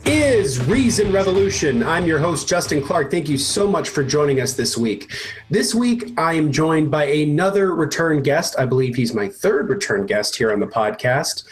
is Reason Revolution. I'm your host, Justin Clark. Thank you so much for joining us this week. This week, I am joined by another return guest. I believe he's my third return guest here on the podcast,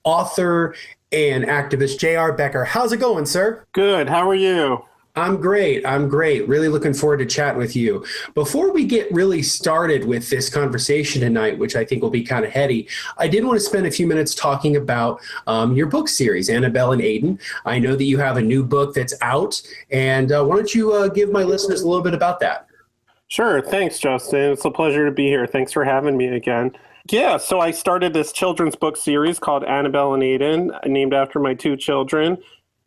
author and activist J.R. Becker. How's it going, sir? Good. How are you? I'm great. Really looking forward to chatting with you. Before we get really started with this conversation tonight, which I think will be kind of heady, I did want to spend a few minutes talking about your book series, Annabelle Aiden. I know that you have a new book that's out, and why don't you give my listeners a little bit about that? Sure. Thanks, Justin. It's a pleasure to be here. Thanks for having me again. Yeah, so I started this children's book series called Annabelle Aiden, named after my two children.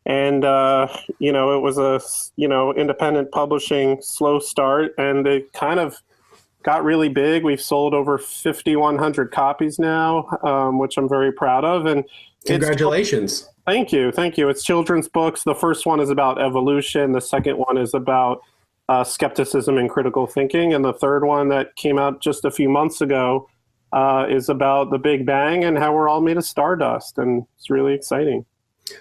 And, it was a, independent publishing slow start, and it kind of got really big. We've sold over 5,100 copies now, which I'm very proud of. And congratulations. Thank you. It's children's books. The first one is about evolution. The second one is about skepticism and critical thinking. And the third one that came out just a few months ago is about the Big Bang and how we're all made of stardust. And it's really exciting.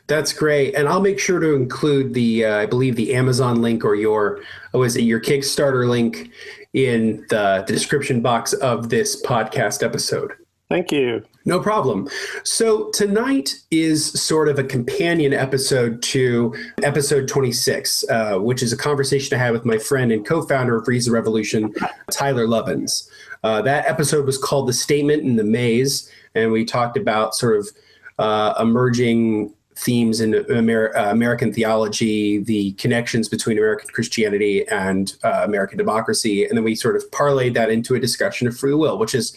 That's great. And I'll make sure to include I believe the Amazon link or your Kickstarter link in the description box of this podcast episode. Thank you. No problem. So tonight is sort of a companion episode to episode 26, which is a conversation I had with my friend and co-founder of Reason Revolution, Tyler Lovins. That episode was called The Statement in the Maze, and we talked about sort of emerging themes in American theology, the connections between American Christianity and American democracy. And then we sort of parlayed that into a discussion of free will, which is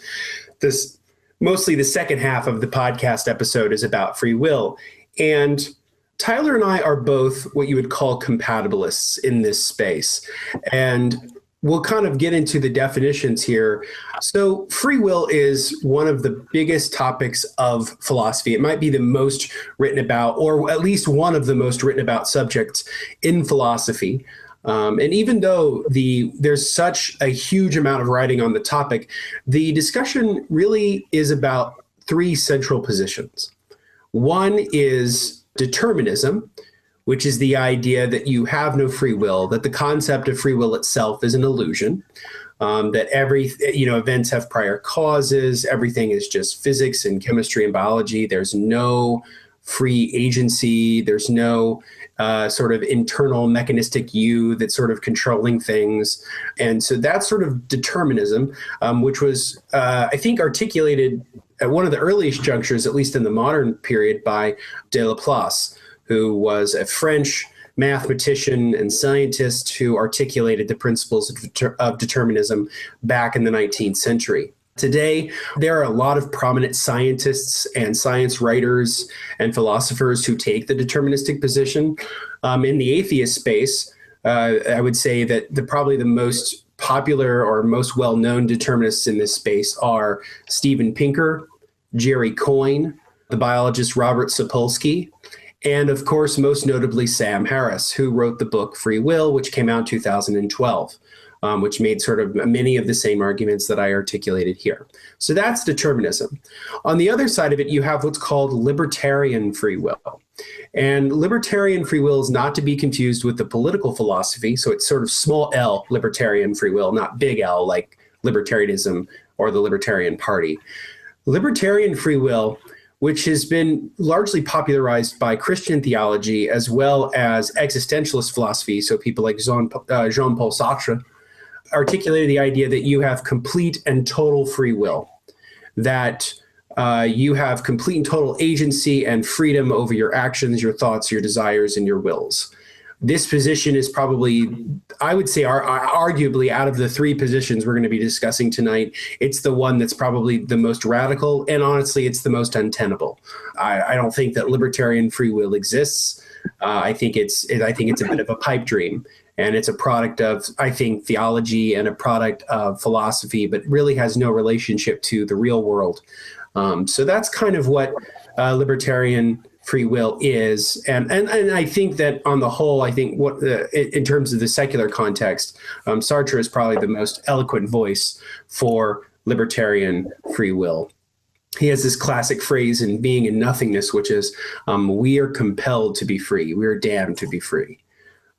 mostly the second half of the podcast episode is about free will. And Tyler and I are both what you would call compatibilists in this space. And we'll kind of get into the definitions here. So free will is one of the biggest topics of philosophy. It might be the most written about, or at least one of the most written about subjects in philosophy. And even though there's such a huge amount of writing on the topic, the discussion really is about three central positions. One is determinism, which is the idea that you have no free will, that the concept of free will itself is an illusion, that events have prior causes, everything is just physics and chemistry and biology. There's no free agency. There's no sort of internal mechanistic you that's sort of controlling things. And so that's sort of determinism, which was, I think, articulated at one of the earliest junctures, at least in the modern period, by de Laplace, who was a French mathematician and scientist who articulated the principles of determinism back in the 19th century. Today, there are a lot of prominent scientists and science writers and philosophers who take the deterministic position. In the atheist space, I would say that probably the most popular or most well-known determinists in this space are Steven Pinker, Jerry Coyne, the biologist Robert Sapolsky, and of course, most notably, Sam Harris, who wrote the book Free Will, which came out in 2012, which made sort of many of the same arguments that I articulated here. So that's determinism. On the other side of it, you have what's called libertarian free will. And libertarian free will is not to be confused with the political philosophy. So it's sort of small L libertarian free will, not big L like libertarianism or the Libertarian Party. Libertarian free will, which has been largely popularized by Christian theology as well as existentialist philosophy. So people like Jean-Paul Sartre articulated the idea that you have complete and total free will, that you have complete and total agency and freedom over your actions, your thoughts, your desires, and your wills. This position is probably, I would say, arguably out of the three positions we're going to be discussing tonight, it's the one that's probably the most radical, and honestly, it's the most untenable. I don't think that libertarian free will exists. I think it's a bit of a pipe dream, and it's a product of, I think, theology and a product of philosophy, but really has no relationship to the real world. So that's kind of what libertarian free will is. And I think that on the whole, I think what in terms of the secular context, Sartre is probably the most eloquent voice for libertarian free will. he has this classic phrase in Being and Nothingness, which is, we are compelled to be free. We are damned to be free.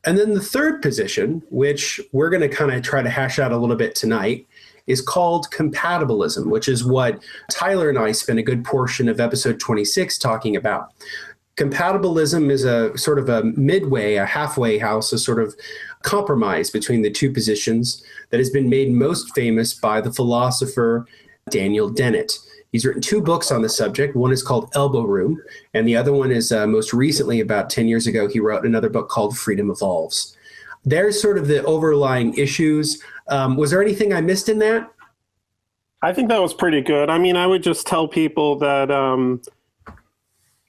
And then the third position, which we're going to kind of try to hash out a little bit tonight, is called compatibilism, which is what Tyler and I spent a good portion of episode 26 talking about. Compatibilism is a sort of a midway, a halfway house, a sort of compromise between the two positions that has been made most famous by the philosopher Daniel Dennett. He's written 2 books on the subject. One is called Elbow Room, and the other one is most recently, about 10 years ago, he wrote another book called Freedom Evolves. There's sort of the overlying issues. Was there anything I missed in that? I think that was pretty good. I mean, I would just tell people that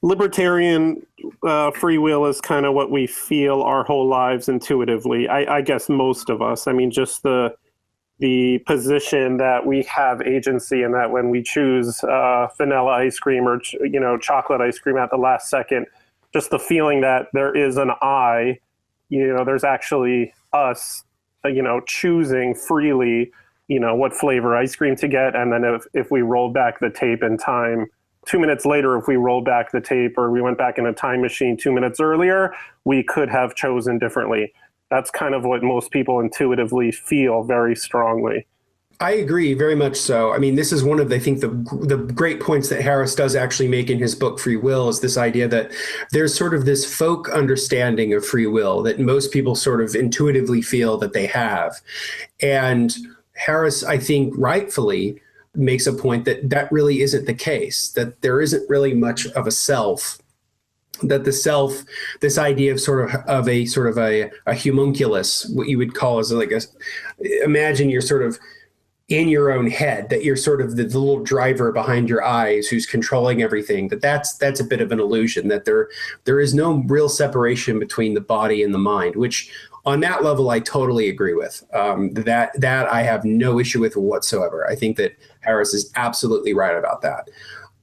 libertarian free will is kind of what we feel our whole lives intuitively. I guess most of us. I mean, just the position that we have agency and that when we choose vanilla ice cream or chocolate ice cream at the last second, just the feeling that there is an I, there's actually us, choosing freely, what flavor ice cream to get. And then if we roll back the tape in time, 2 minutes later, if we rolled back the tape or we went back in a time machine 2 minutes earlier, we could have chosen differently. That's kind of what most people intuitively feel very strongly. I agree very much so. I mean, this is one of, I think, the great points that Harris does actually make in his book, Free Will, is this idea that there's sort of this folk understanding of free will that most people sort of intuitively feel that they have. And Harris, I think, rightfully makes a point that that really isn't the case, that there isn't really much of a self, that the self, this idea of a homunculus, what you would call as like imagine you're sort of in your own head, that you're sort of the little driver behind your eyes who's controlling everything, that's a bit of an illusion, that there is no real separation between the body and the mind, which on that level, I totally agree with. That I have no issue with whatsoever. I think that Harris is absolutely right about that.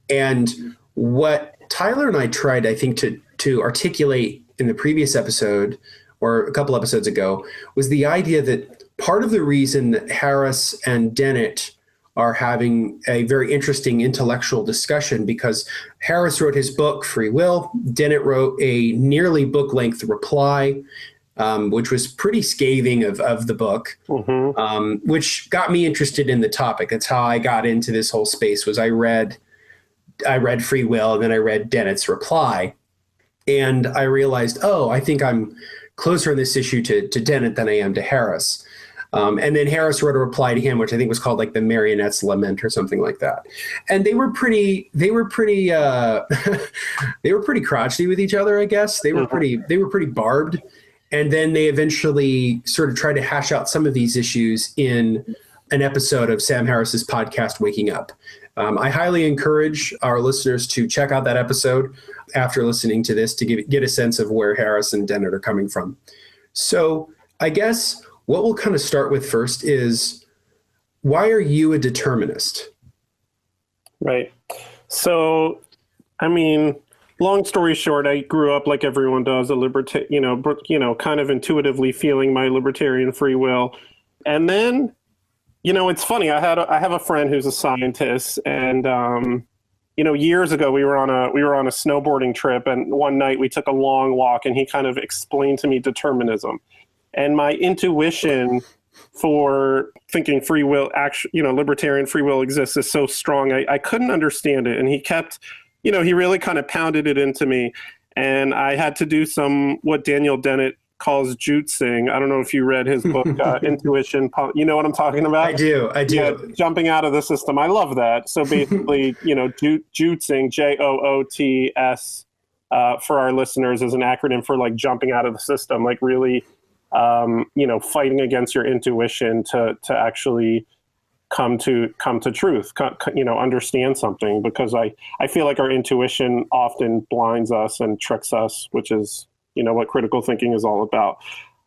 And what Tyler and I tried, I think, to articulate in the previous episode or a couple episodes ago was the idea that part of the reason that Harris and Dennett are having a very interesting intellectual discussion, because Harris wrote his book, Free Will. Dennett wrote a nearly book-length reply, which was pretty scathing of the book, which got me interested in the topic. That's how I got into this whole space. Was I read Free Will, and then I read Dennett's reply, and I realized, I think I'm closer on this issue to Dennett than I am to Harris. And then Harris wrote a reply to him, which I think was called like the Marionette's Lament or something like that. And they were pretty they were pretty crotchety with each other, I guess. They were pretty barbed. And then they eventually sort of tried to hash out some of these issues in an episode of Sam Harris's podcast, Waking Up. I highly encourage our listeners to check out that episode after listening to this to get a sense of where Harris and Dennett are coming from. So I guess what we'll kind of start with first is, why are you a determinist? Right. So, I mean, long story short, I grew up like everyone does, kind of intuitively feeling my libertarian free will. And then, it's funny. I have a friend who's a scientist, and years ago we were on a snowboarding trip, and one night we took a long walk, and he kind of explained to me determinism. And my intuition for thinking free will, libertarian free will exists is so strong. I couldn't understand it. And he kept, he really kind of pounded it into me. And I had to do what Daniel Dennett calls juicing. I don't know if you read his book, Intuition. You know what I'm talking about? I do. Yeah, jumping out of the system. I love that. So basically, juicing, JOOTS, for our listeners, is an acronym for like jumping out of the system, like really fighting against your intuition to actually come to truth, understand something, because I feel like our intuition often blinds us and tricks us, which is, what critical thinking is all about.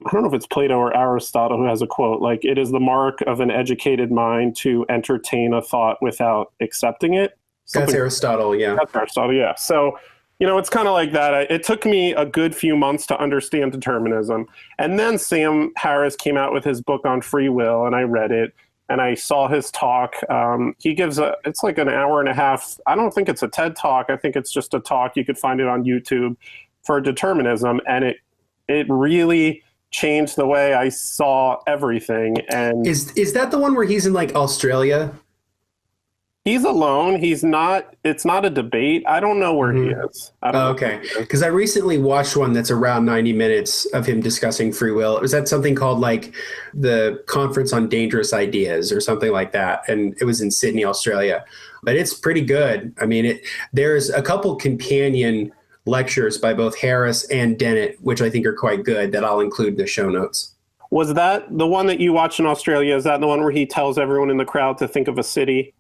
I don't know if it's Plato or Aristotle who has a quote, like, it is the mark of an educated mind to entertain a thought without accepting it. That's Aristotle, yeah. That's Aristotle, yeah. So, it's kind of like that. It took me a good few months to understand determinism. And then Sam Harris came out with his book on free will, and I read it. and I saw his talk. He gives it's like an hour and a half. I don't think it's a TED talk. I think it's just a talk. You could find it on YouTube for determinism. And it really changed the way I saw everything. And is that the one where he's in like Australia? He's alone. It's not a debate. I don't know where he is. Okay. Because I recently watched one that's around 90 minutes of him discussing free will. Was that something called like the Conference on Dangerous Ideas or something like that? And it was in Sydney, Australia. But it's pretty good. I mean, there's a couple companion lectures by both Harris and Dennett, which I think are quite good, that I'll include in the show notes. Was that the one that you watched in Australia? Is that the one where he tells everyone in the crowd to think of a city?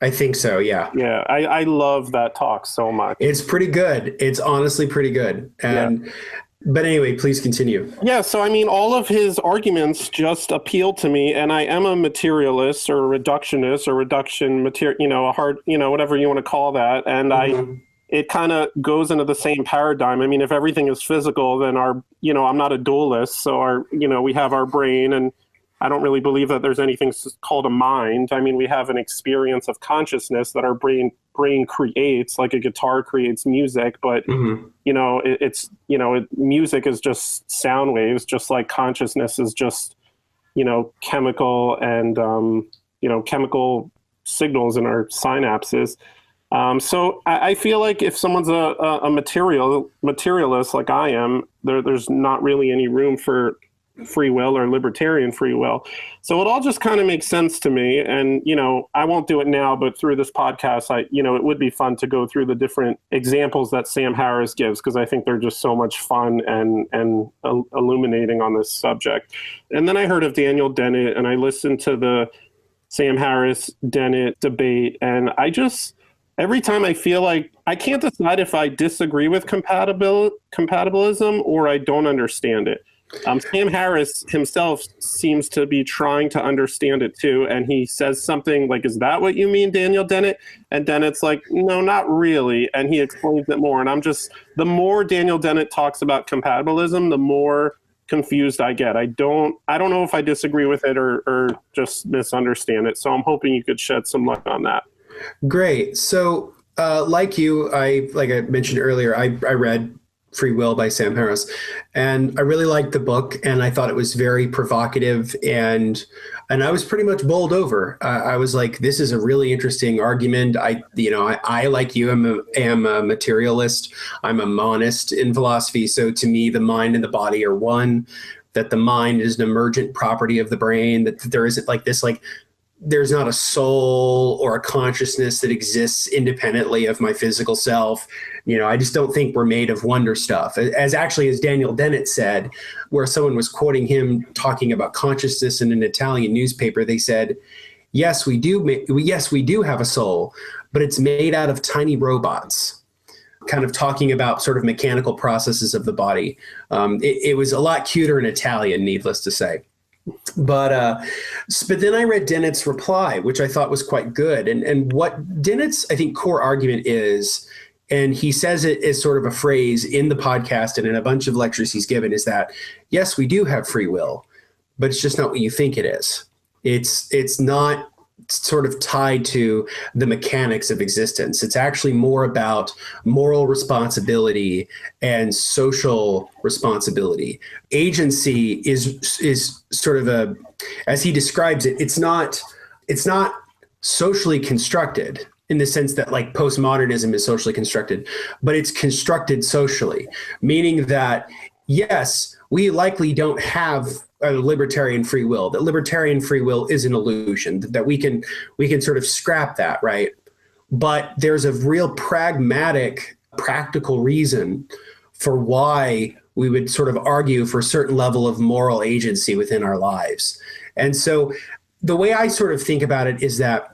I think so, yeah. Yeah, I love that talk so much. It's pretty good. It's honestly pretty good. But anyway, please continue. Yeah, so I mean, all of his arguments just appeal to me, and I am a materialist or reductionist or reduction material, a hard, whatever you want to call that. And it kind of goes into the same paradigm. I mean, if everything is physical, then I'm not a dualist, so we have our brain, and I don't really believe that there's anything called a mind. I mean, we have an experience of consciousness that our brain creates, like a guitar creates music, but music is just sound waves, just like consciousness is just, chemical and, chemical signals in our synapses. So I feel like if someone's a materialist like I am, there's not really any room for free will or libertarian free will. So it all just kind of makes sense to me. And, I won't do it now, but through this podcast, it would be fun to go through the different examples that Sam Harris gives, because I think they're just so much fun and illuminating on this subject. And then I heard of Daniel Dennett, and I listened to the Sam Harris Dennett debate. And every time I feel like I can't decide if I disagree with compatibilism or I don't understand it. Sam Harris himself seems to be trying to understand it too, and he says something like, "Is that what you mean, Daniel Dennett?" And Dennett's like, "No, not really," and he explains it more. And the more Daniel Dennett talks about compatibilism, the more confused I get. I don't know if I disagree with it or just misunderstand it. So I'm hoping you could shed some light on that. Great. So, like I mentioned earlier, I read Free Will by Sam Harris, and I really liked the book, and I thought it was very provocative, and I was pretty much bowled over. I was like, this is a really interesting argument. I like you, am a materialist. I'm a monist in philosophy. So to me, the mind and the body are one, that the mind is an emergent property of the brain, that there isn't like this, like, there's not a soul or a consciousness that exists independently of my physical self. I just don't think we're made of wonder stuff. As Daniel Dennett said, where someone was quoting him talking about consciousness in an Italian newspaper, they said, yes, we do have a soul, but it's made out of tiny robots, kind of talking about sort of mechanical processes of the body. It was a lot cuter in Italian, needless to say. But then I read Dennett's reply, which I thought was quite good. And what Dennett's, I think, core argument is, and he says it as sort of a phrase in the podcast and in a bunch of lectures he's given, is that, yes, we do have free will, but it's just not what you think it is. It's not sort of tied to the mechanics of existence. It's actually more about moral responsibility and social responsibility. Agency is sort of as he describes it, it's not socially constructed in the sense that like postmodernism is socially constructed, but it's constructed socially, meaning that, yes, we likely don't have a libertarian free will, that libertarian free will is an illusion, that we can sort of scrap that, right? But there's a real pragmatic, practical reason for why we would sort of argue for a certain level of moral agency within our lives. And so the way I sort of think about it is that,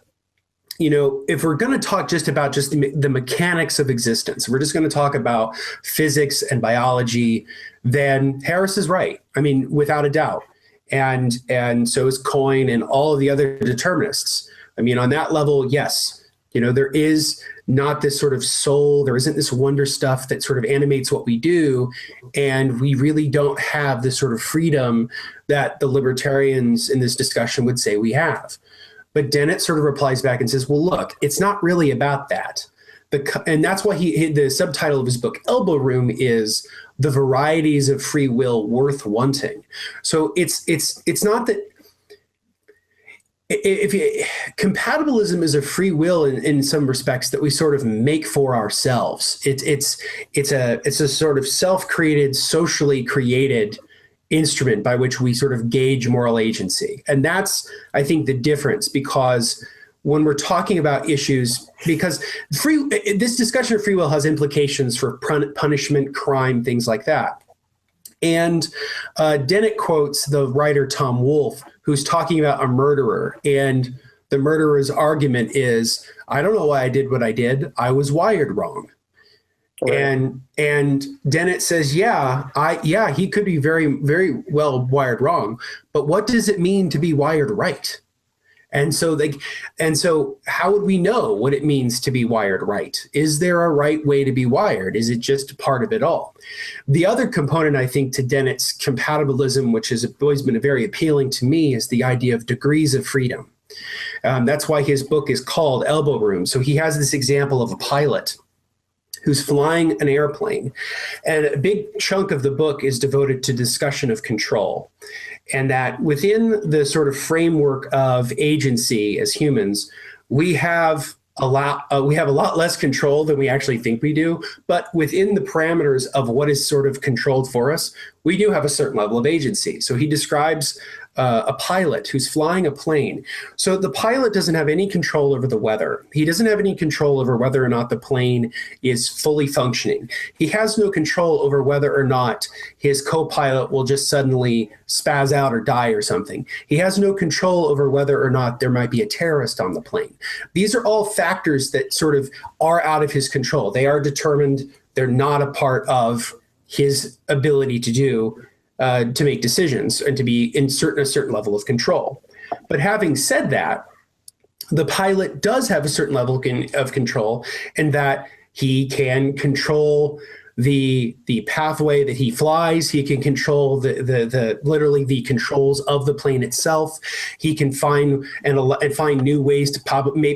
if we're going to talk just about the mechanics of existence, we're just going to talk about physics and biology, then Harris is right. I mean, without a doubt. And so is Coyne and all of the other determinists. I mean, on that level, yes, There is not this sort of soul, there isn't this wonder stuff that sort of animates what we do. And we really don't have this sort of freedom that the libertarians in this discussion would say we have. But Dennett sort of replies back and says, well, look, it's not really about that. And that's why the subtitle of his book, Elbow Room, is The Varieties of Free Will Worth Wanting. So it's not that compatibilism is a free will in some respects that we sort of make for ourselves. It's a sort of self-created, socially created instrument by which we sort of gauge moral agency. And that's, I think, the difference, because when we're talking about issues, because this discussion of free will has implications for punishment, crime, things like that. And Dennett quotes the writer Tom Wolfe, who's talking about a murderer. And the murderer's argument is, I don't know why I did what I did. I was wired wrong. Right. And Dennett says, yeah, he could be very, very well wired wrong. But what does it mean to be wired right? And so how would we know what it means to be wired right? Is there a right way to be wired? Is it just part of it all? The other component, I think, to Dennett's compatibilism, which has always been very appealing to me, is the idea of degrees of freedom. That's why his book is called Elbow Room. So he has this example of a pilot who's flying an airplane. And a big chunk of the book is devoted to discussion of control. And that within the sort of framework of agency as humans, we have a lot less control than we actually think we do. But within the parameters of what is sort of controlled for us, we do have a certain level of agency. So he describes a pilot who's flying a plane. So the pilot doesn't have any control over the weather. He doesn't have any control over whether or not the plane is fully functioning. He has no control over whether or not his co-pilot will just suddenly spaz out or die or something. He has no control over whether or not there might be a terrorist on the plane. These are all factors that sort of are out of his control. They are determined. They're not a part of his ability to make decisions and to be in a certain level of control. But having said that, the pilot does have a certain level of control, in that he can control the pathway that he flies. He can control literally the controls of the plane itself. He can find new ways to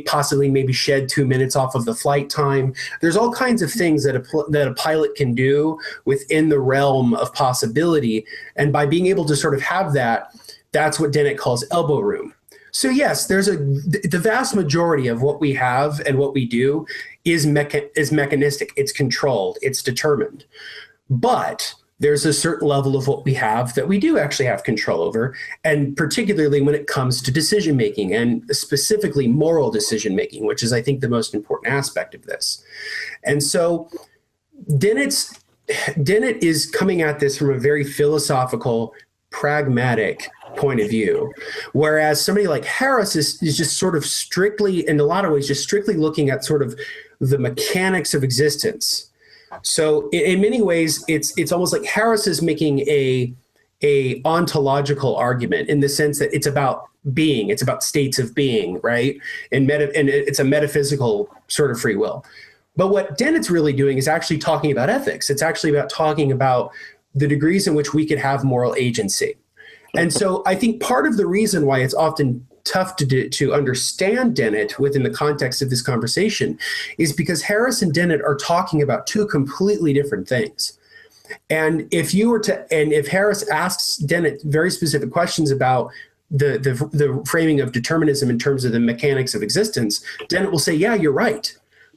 possibly maybe shed 2 minutes off of the flight time. There's all kinds of things that a pilot can do within the realm of possibility. And by being able to sort of have that, that's what Dennett calls elbow room. So yes, the vast majority of what we have and what we do is mechanistic. It's controlled. It's determined. But there's a certain level of what we have that we do actually have control over, and particularly when it comes to decision making, and specifically moral decision making, which is, I think, the most important aspect of this. And so Dennett is coming at this from a very philosophical, pragmatic point of view, whereas somebody like Harris is just sort of strictly, in a lot of ways, just strictly looking at sort of the mechanics of existence. So in many ways, it's almost like Harris is making a ontological argument, in the sense that it's about being, it's about states of being, right? And it's a metaphysical sort of free will. But what Dennett's really doing is actually talking about ethics. It's actually about talking about the degrees in which we could have moral agency. And so I think part of the reason why it's often tough to understand Dennett within the context of this conversation is because Harris and Dennett are talking about two completely different things. And if Harris asks Dennett very specific questions about the framing of determinism in terms of the mechanics of existence, Dennett will say, yeah, you're right.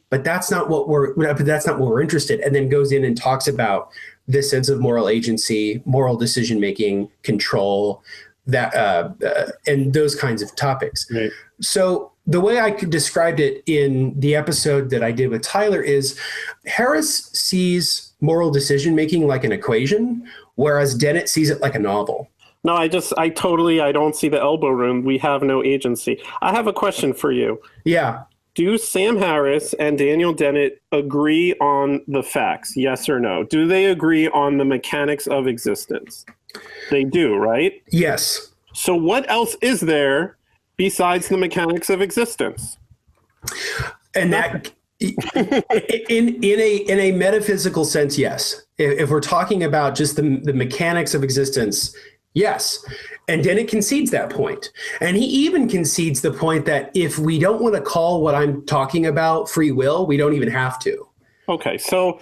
But that's not what we're interested in, and then goes in and talks about this sense of moral agency, moral decision making, control, and those kinds of topics. Right. So the way I could describe it in the episode that I did with Tyler is Harris sees moral decision making like an equation, whereas Dennett sees it like a novel. No, I don't see the elbow room. We have no agency. I have a question for you. Yeah. Do Sam Harris and Daniel Dennett agree on the facts? Yes or no? Do they agree on the mechanics of existence? They do, right? Yes. So what else is there besides the mechanics of existence? And that, in a metaphysical sense, yes. If we're talking about just the mechanics of existence, yes. And Dennett concedes that point. And he even concedes the point that if we don't want to call what I'm talking about free will, we don't even have to. Okay, so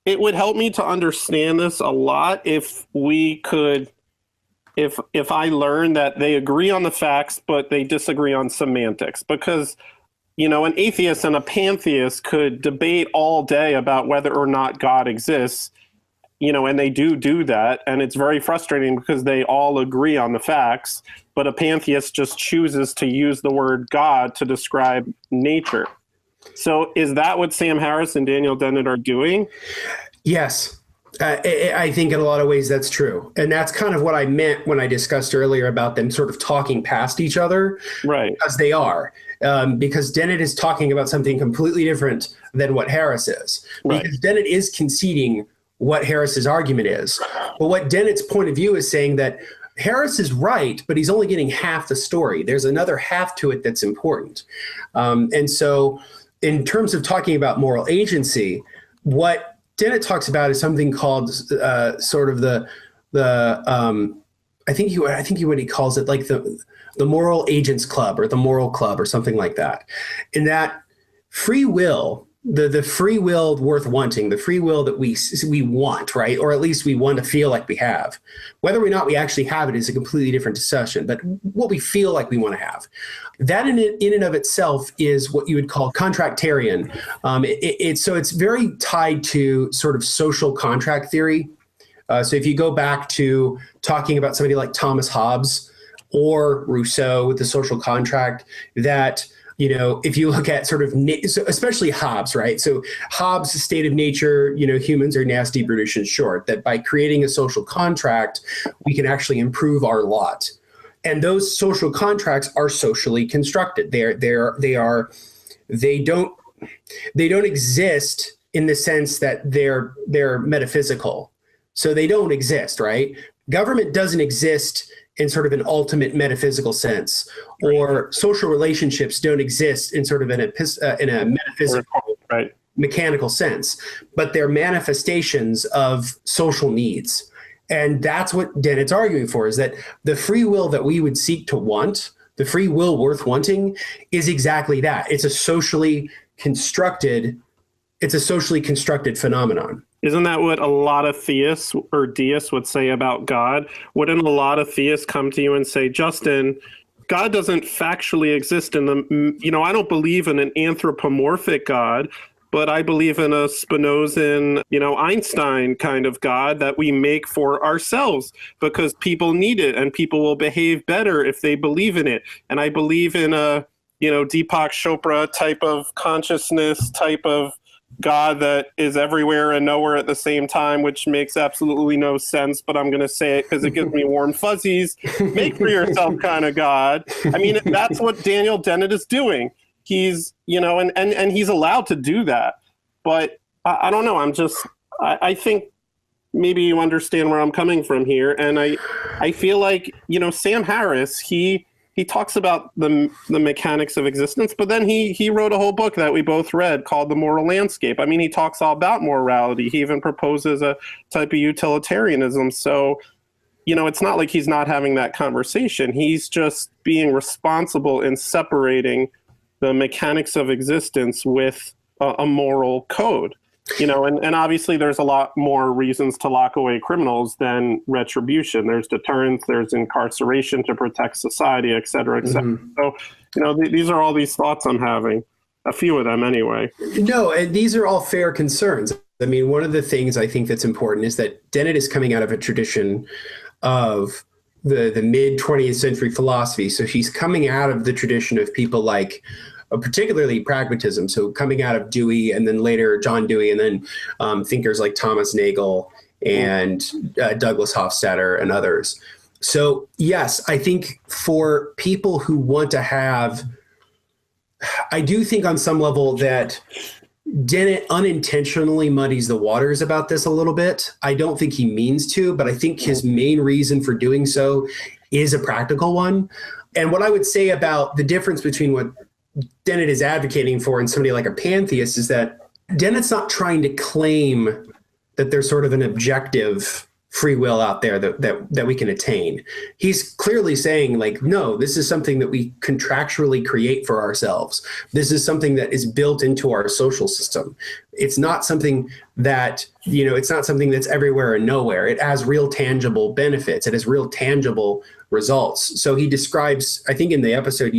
it would help me to understand this a lot if we could, if I learned that they agree on the facts, but they disagree on semantics. Because, you know, an atheist and a pantheist could debate all day about whether or not God exists, you know, and they do that. And it's very frustrating because they all agree on the facts, but a pantheist just chooses to use the word God to describe nature. So is that what Sam Harris and Daniel Dennett are doing? Yes. I think in a lot of ways that's true. And that's kind of what I meant when I discussed earlier about them sort of talking past each other. Right. Because they are. Because Dennett is talking about something completely different than what Harris is. Right. Because Dennett is conceding what Harris's argument is. But what Dennett's point of view is saying that Harris is right, but he's only getting half the story. There's another half to it that's important. And so in terms of talking about moral agency, what Dennett talks about is something called sort of the I think what he calls it like the moral agents club or the moral club or something like that. In that free will, the free will worth wanting, the free will that we want, right? Or at least we want to feel like we have. Whether or not we actually have it is a completely different discussion, but what we feel like we want to have. That in and of itself is what you would call contractarian. So it's very tied to sort of social contract theory. So if you go back to talking about somebody like Thomas Hobbes or Rousseau with the social contract, that, you know, if you look at sort of, especially Hobbes, right? So Hobbes' state of nature, you know, humans are nasty, brutish, and short, that by creating a social contract, we can actually improve our lot. And those social contracts are socially constructed. They don't exist in the sense that they're metaphysical. So they don't exist, right? Government doesn't exist in sort of an ultimate metaphysical sense, or social relationships don't exist in sort of in a metaphysical, right, mechanical sense, but they're manifestations of social needs. And that's what Dennett's arguing for, is that the free will that we would seek to want, the free will worth wanting, is exactly that. It's a socially constructed phenomenon. Isn't that what a lot of theists or deists would say about God? Wouldn't a lot of theists come to you and say, Justin, God doesn't factually exist in the, you know, I don't believe in an anthropomorphic God, but I believe in a Spinozan, you know, Einstein kind of God that we make for ourselves because people need it and people will behave better if they believe in it. And I believe in a, you know, Deepak Chopra type of consciousness, type of God that is everywhere and nowhere at the same time, which makes absolutely no sense, but I'm going to say it because it gives me warm fuzzies. Make for yourself kind of God. I mean, that's what Daniel Dennett is doing. He's, you know, and he's allowed to do that. But I don't know. I think maybe you understand where I'm coming from here. And I feel like, you know, Sam Harris, he talks about the mechanics of existence, but then he wrote a whole book that we both read called The Moral Landscape. I mean, he talks all about morality. He even proposes a type of utilitarianism. So, you know, it's not like he's not having that conversation. He's just being responsible in separating the mechanics of existence with a moral code. You know, and obviously there's a lot more reasons to lock away criminals than retribution. There's deterrence, there's incarceration to protect society, et cetera, et cetera. Mm-hmm. So, you know, these are all these thoughts I'm having, a few of them anyway. No, and these are all fair concerns. I mean, one of the things I think that's important is that Dennett is coming out of a tradition of the mid 20th century philosophy. So he's coming out of the tradition of people like particularly pragmatism. So coming out of Dewey and then later John Dewey and then thinkers like Thomas Nagel and Douglas Hofstadter and others. So yes, I think for people who want to have, I do think on some level that Dennett unintentionally muddies the waters about this a little bit. I don't think he means to, but I think his main reason for doing so is a practical one. And what I would say about the difference between what Dennett is advocating for in somebody like a pantheist is that Dennett's not trying to claim that there's sort of an objective free will out there that we can attain. He's clearly saying, like, no, this is something that we contractually create for ourselves. This is something that is built into our social system. It's not something that, it's not something that's everywhere and nowhere. It has real tangible benefits. It has real tangible results. So he describes, I think in the episode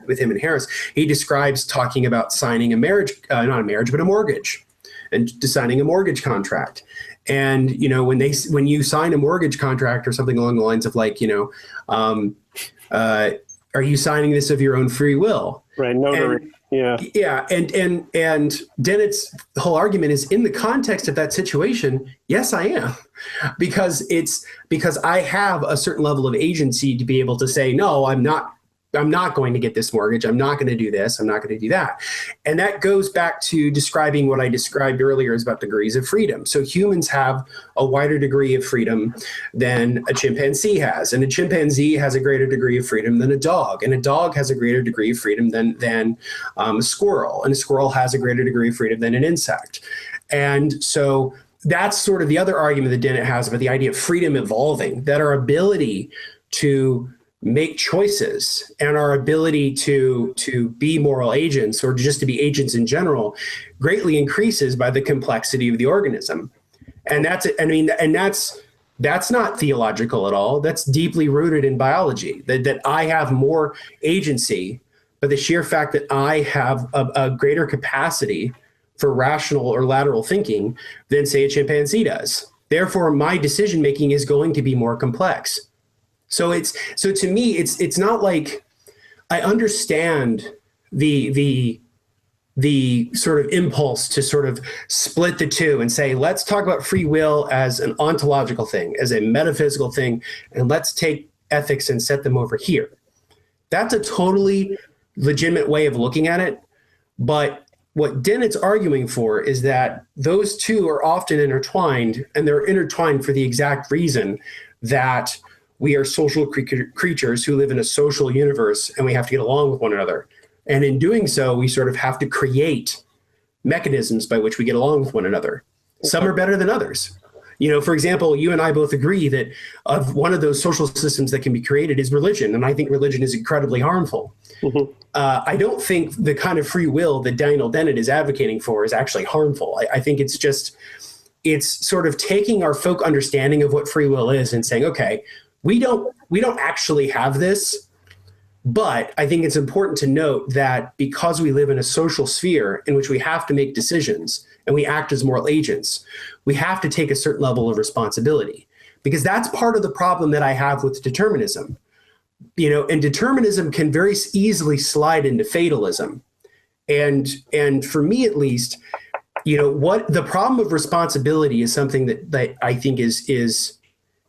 with him and Harris, he describes talking about signing a marriage, not a marriage, but a mortgage, and signing a mortgage contract. And, when you sign a mortgage contract or something along the lines of like, are you signing this of your own free will? Right. Notary. Yeah. Yeah. And Dennett's whole argument is, in the context of that situation, yes, I am, because I have a certain level of agency to be able to say, no, I'm not going to get this mortgage. I'm not going to do this. I'm not going to do that. And that goes back to describing what I described earlier as about degrees of freedom. So humans have a wider degree of freedom than a chimpanzee has. And a chimpanzee has a greater degree of freedom than a dog. And a dog has a greater degree of freedom than a squirrel. And a squirrel has a greater degree of freedom than an insect. And so that's sort of the other argument that Dennett has about the idea of freedom evolving, that our ability to make choices and our ability to be moral agents, or just to be agents in general, greatly increases by the complexity of the organism. And that's not theological at all. That's deeply rooted in biology, that I have more agency, but the sheer fact that I have a greater capacity for rational or lateral thinking than, say, a chimpanzee does. Therefore, my decision making is going to be more complex. So to me, it's not like I understand the sort of impulse to sort of split the two and say, let's talk about free will as an ontological thing, as a metaphysical thing, and let's take ethics and set them over here. That's a totally legitimate way of looking at it. But what Dennett's arguing for is that those two are often intertwined, and they're intertwined for the exact reason that we are social creatures who live in a social universe, and we have to get along with one another. And in doing so, we sort of have to create mechanisms by which we get along with one another. Some are better than others. For example, you and I both agree that one of those social systems that can be created is religion. And I think religion is incredibly harmful. Mm-hmm. I don't think the kind of free will that Daniel Dennett is advocating for is actually harmful. I think it's sort of taking our folk understanding of what free will is and saying, okay, we don't actually have this, but I think it's important to note that because we live in a social sphere in which we have to make decisions and we act as moral agents, we have to take a certain level of responsibility, because that's part of the problem that I have with determinism. And determinism can very easily slide into fatalism. And for me, at least, what the problem of responsibility is something that I think is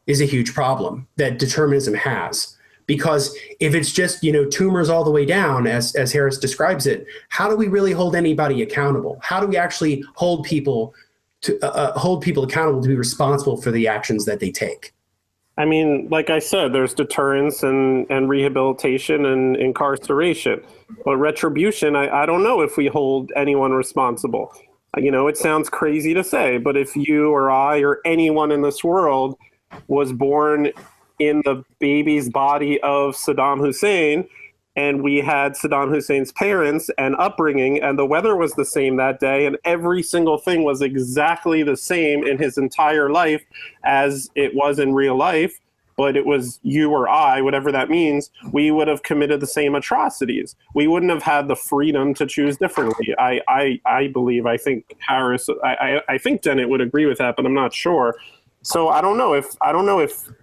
a huge problem that determinism has. Because if it's just, tumors all the way down, as Harris describes it, how do we really hold anybody accountable? How do we actually hold people accountable to be responsible for the actions that they take? I mean, like I said, there's deterrence and rehabilitation and incarceration. But retribution, I don't know if we hold anyone responsible. It sounds crazy to say, but if you or I or anyone in this world was born in the baby's body of Saddam Hussein, and we had Saddam Hussein's parents and upbringing, and the weather was the same that day, and every single thing was exactly the same in his entire life as it was in real life, but it was you or I, whatever that means, we would have committed the same atrocities. We wouldn't have had the freedom to choose differently. I believe, I think Harris, I think Dennett would agree with that, but I'm not sure. So I don't know if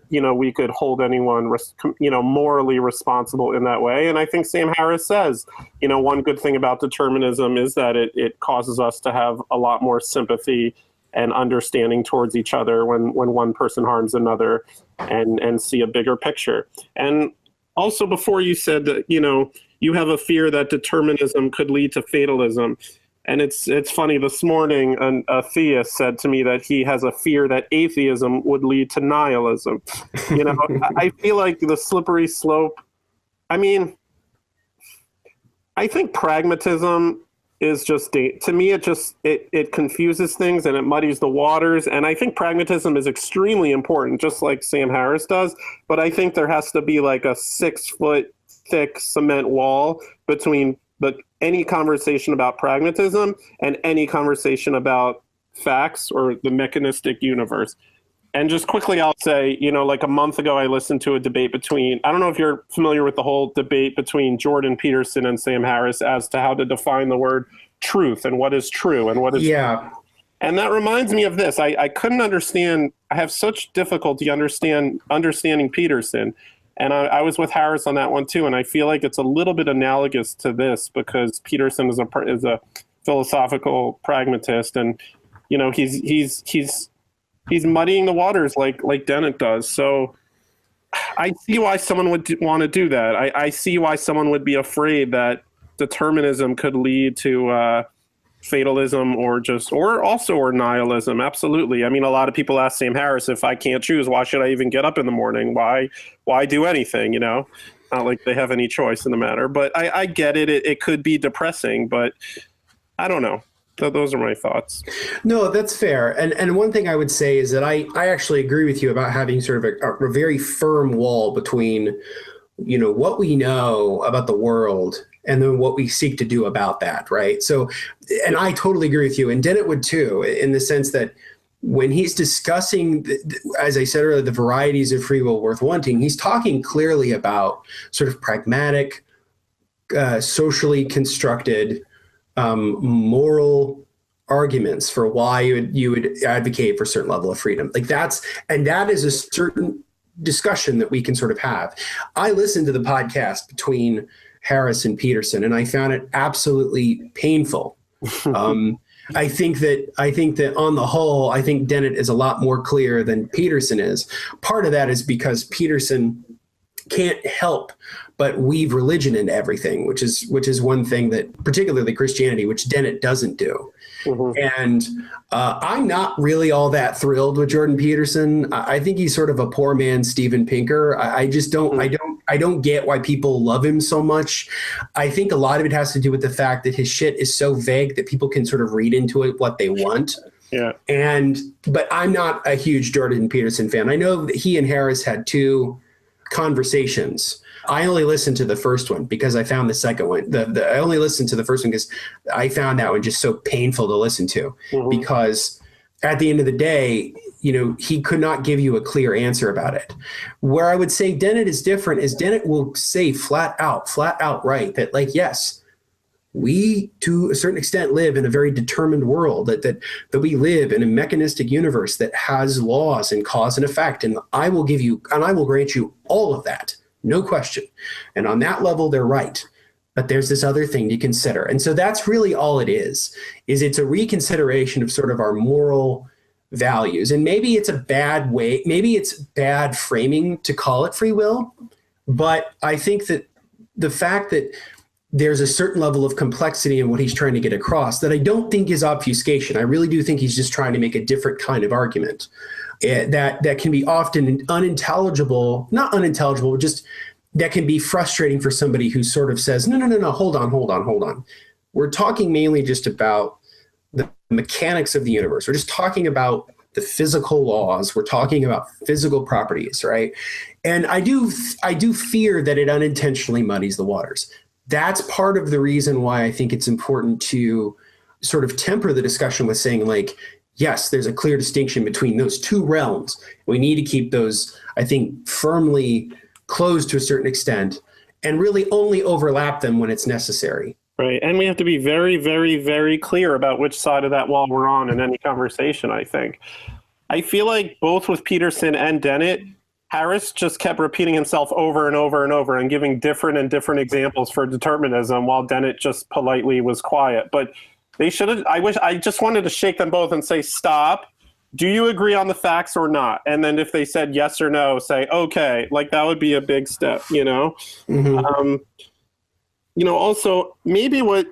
we could hold anyone morally responsible in that way. And I think Sam Harris says, one good thing about determinism is that it causes us to have a lot more sympathy and understanding towards each other when one person harms another, and see a bigger picture. And also, before you said that, you have a fear that determinism could lead to fatalism. And it's funny, this morning, a theist said to me that he has a fear that atheism would lead to nihilism. I feel like the slippery slope, I mean, I think pragmatism is just, to me, it confuses things and it muddies the waters. And I think pragmatism is extremely important, just like Sam Harris does. But I think there has to be like a 6-foot thick cement wall between any conversation about pragmatism and any conversation about facts or the mechanistic universe. And just quickly, I'll say, like a month ago, I listened to a debate between, I don't know if you're familiar with the whole debate between Jordan Peterson and Sam Harris as to how to define the word truth and what is true and what is. Yeah. And that reminds me of this. I couldn't understand. I have such difficulty understanding Peterson. And I was with Harris on that one too. And I feel like it's a little bit analogous to this because Peterson is a philosophical pragmatist, and he's muddying the waters like Dennett does. So I see why someone would want to do that. I see why someone would be afraid that determinism could lead to fatalism or nihilism. Absolutely. I mean, a lot of people ask Sam Harris, if I can't choose, why should I even get up in the morning? Why do anything? Not like they have any choice in the matter. But I get it. It could be depressing, but I don't know. So those are my thoughts. No, that's fair. And one thing I would say is that I actually agree with you about having sort of a very firm wall between, what we know about the world and then what we seek to do about that, right? So, and I totally agree with you, and Dennett would too, in the sense that when he's discussing, as I said earlier, the varieties of free will worth wanting, he's talking clearly about sort of pragmatic, socially constructed, moral arguments for why you would advocate for a certain level of freedom. That is a certain discussion that we can sort of have. I listened to the podcast between Harris and Peterson, and I found it absolutely painful. I think that on the whole, I think Dennett is a lot more clear than Peterson is. Part of that is because Peterson can't help but weave religion into everything, which is one thing that, particularly Christianity, which Dennett doesn't do. Mm-hmm. And I'm not really all that thrilled with Jordan Peterson. I think he's sort of a poor man's Steven Pinker. I just don't. I don't get why people love him so much. I think a lot of it has to do with the fact that his shit is so vague that people can sort of read into it what they want. Yeah. But I'm not a huge Jordan Peterson fan. I know that he and Harris had 2 conversations. I only listened to the first one because I found the second one. I only listened to the first one because I found that one just so painful to listen to. Mm-hmm. Because at the end of the day, he could not give you a clear answer about it. Where I would say Dennett is different is Dennett will say flat out right that yes, we to a certain extent live in a very determined world, that we live in a mechanistic universe that has laws and cause and effect. And I will grant you all of that. No question. And on that level, they're right. But there's this other thing to consider. And so that's really all it is it's a reconsideration of sort of our moral values. And maybe it's a bad way, maybe it's bad framing to call it free will. But I think that the fact that there's a certain level of complexity in what he's trying to get across that I don't think is obfuscation. I really do think he's just trying to make a different kind of argument. That can be often not unintelligible, just that can be frustrating for somebody who sort of says, no, hold on. We're talking mainly just about the mechanics of the universe. We're just talking about the physical laws. We're talking about physical properties, right? And I do fear that it unintentionally muddies the waters. That's part of the reason why I think it's important to sort of temper the discussion with saying yes, there's a clear distinction between those 2 realms. We need to keep those, I think, firmly closed to a certain extent and really only overlap them when it's necessary. Right. And we have to be very, very, very clear about which side of that wall we're on in any conversation, I think. I feel like both with Peterson and Dennett, Harris just kept repeating himself over and over and over and giving different examples for determinism while Dennett just politely was quiet. But they should have, I just wanted to shake them both and say, stop. Do you agree on the facts or not? And then if they said yes or no, say, okay, that would be a big step, Mm-hmm. Also maybe what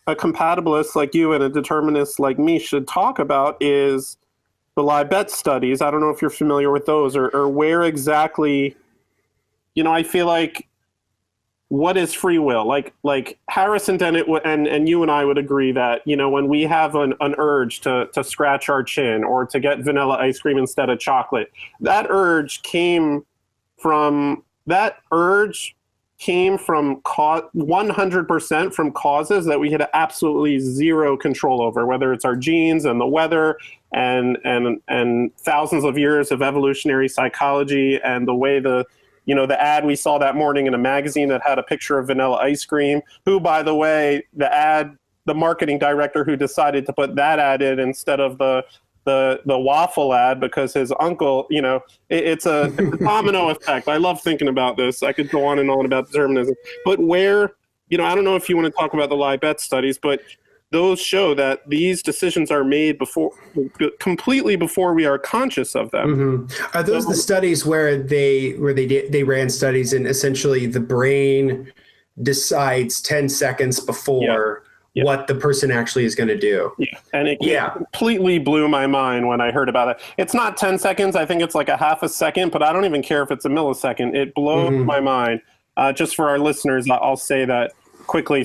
a compatibilist like you and a determinist like me should talk about is the Libet studies. I don't know if you're familiar with those or where exactly, I feel like what is free will? Like Harris and Dennett and you and I would agree that, you know, when we have an urge to scratch our chin or to get vanilla ice cream instead of chocolate, that urge came from 100% from causes that we had absolutely zero control over, whether it's our genes and the weather and thousands of years of evolutionary psychology and the way the ad we saw that morning in a magazine that had a picture of vanilla ice cream, who, by the way, the marketing director who decided to put that ad in instead of the waffle ad because his uncle, you know, it's a domino effect. I love thinking about this. I could go on and on about determinism. But where, you know, I don't know if you want to talk about the lie bet studies, but those show that these decisions are made completely before we are conscious of them. Mm-hmm. Are those the studies where they ran studies and essentially the brain decides 10 seconds before what the person actually is going to do? Yeah, and it completely blew my mind when I heard about it. It's not 10 seconds. I think it's like a half a second, but I don't even care if it's a millisecond. It blows my mind. Just for our listeners, I'll say that quickly.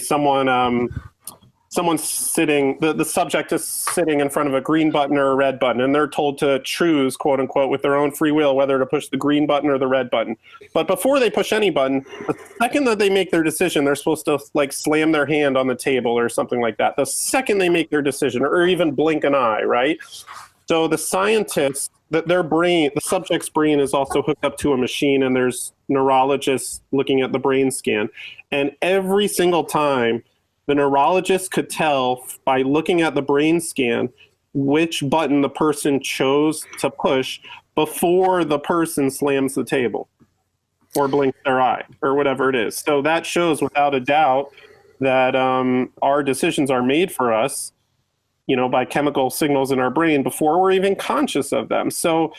Someone's sitting, the subject is sitting in front of a green button or a red button, and they're told to choose, quote unquote, with their own free will, whether to push the green button or the red button. But before they push any button, the second that they make their decision, they're supposed to like slam their hand on the table or something like that. The second they make their decision, or even blink an eye, right? So the scientists, the subject's brain is also hooked up to a machine, and there's neurologists looking at the brain scan. And every single time, the neurologist could tell by looking at the brain scan which button the person chose to push before the person slams the table or blinks their eye or whatever it is. So that shows without a doubt that our decisions are made for us, you know, by chemical signals in our brain before we're even conscious of them. So,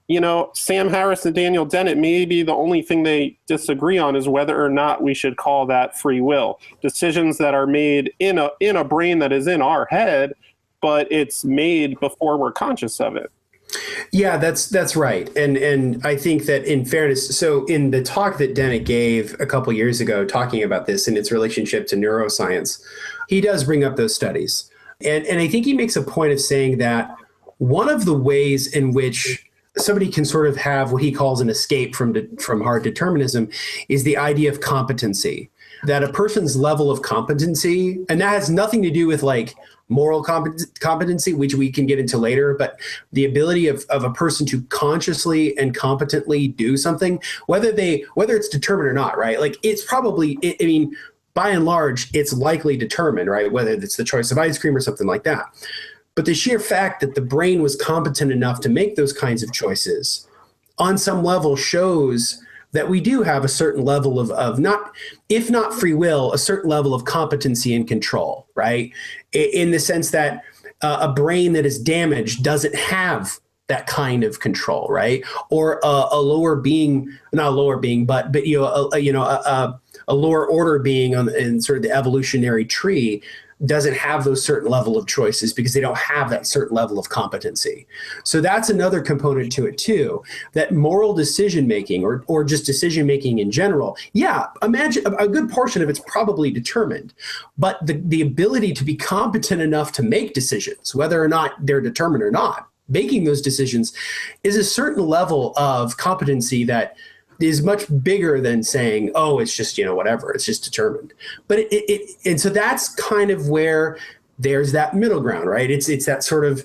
you know, Sam Harris and Daniel Dennett, maybe the only thing they disagree on is whether or not we should call that free will. Decisions that are made in a brain that is in our head, but it's made before we're conscious of it. Yeah, that's right. And I think that in fairness, so in the talk that Dennett gave a couple years ago talking about this and its relationship to neuroscience, he does bring up those studies. And I think he makes a point of saying that one of the ways in which somebody can sort of have what he calls an escape from hard determinism is the idea of competency, that a person's level of competency, and that has nothing to do with like moral competency, which we can get into later, but the ability of a person to consciously and competently do something, whether it's determined or not, right? Like it's probably, I mean, by and large, it's likely determined, right? Whether it's the choice of ice cream or something like that. But the sheer fact that the brain was competent enough to make those kinds of choices on some level shows that we do have a certain level of not, if not free will, a certain level of competency and control, right? In the sense that a brain that is damaged doesn't have that kind of control, right? Or a lower being, not a lower being, but you know, a lower order being in sort of the evolutionary tree doesn't have those certain level of choices because they don't have that certain level of competency. So that's another component to it too, that moral decision-making or just decision-making in general, yeah, imagine a good portion of it's probably determined, but the ability to be competent enough to make decisions, whether or not they're determined or not, making those decisions is a certain level of competency that is much bigger than saying, oh, it's just, you know, whatever, it's just determined. But and so that's kind of where there's that middle ground, right? It's that sort of,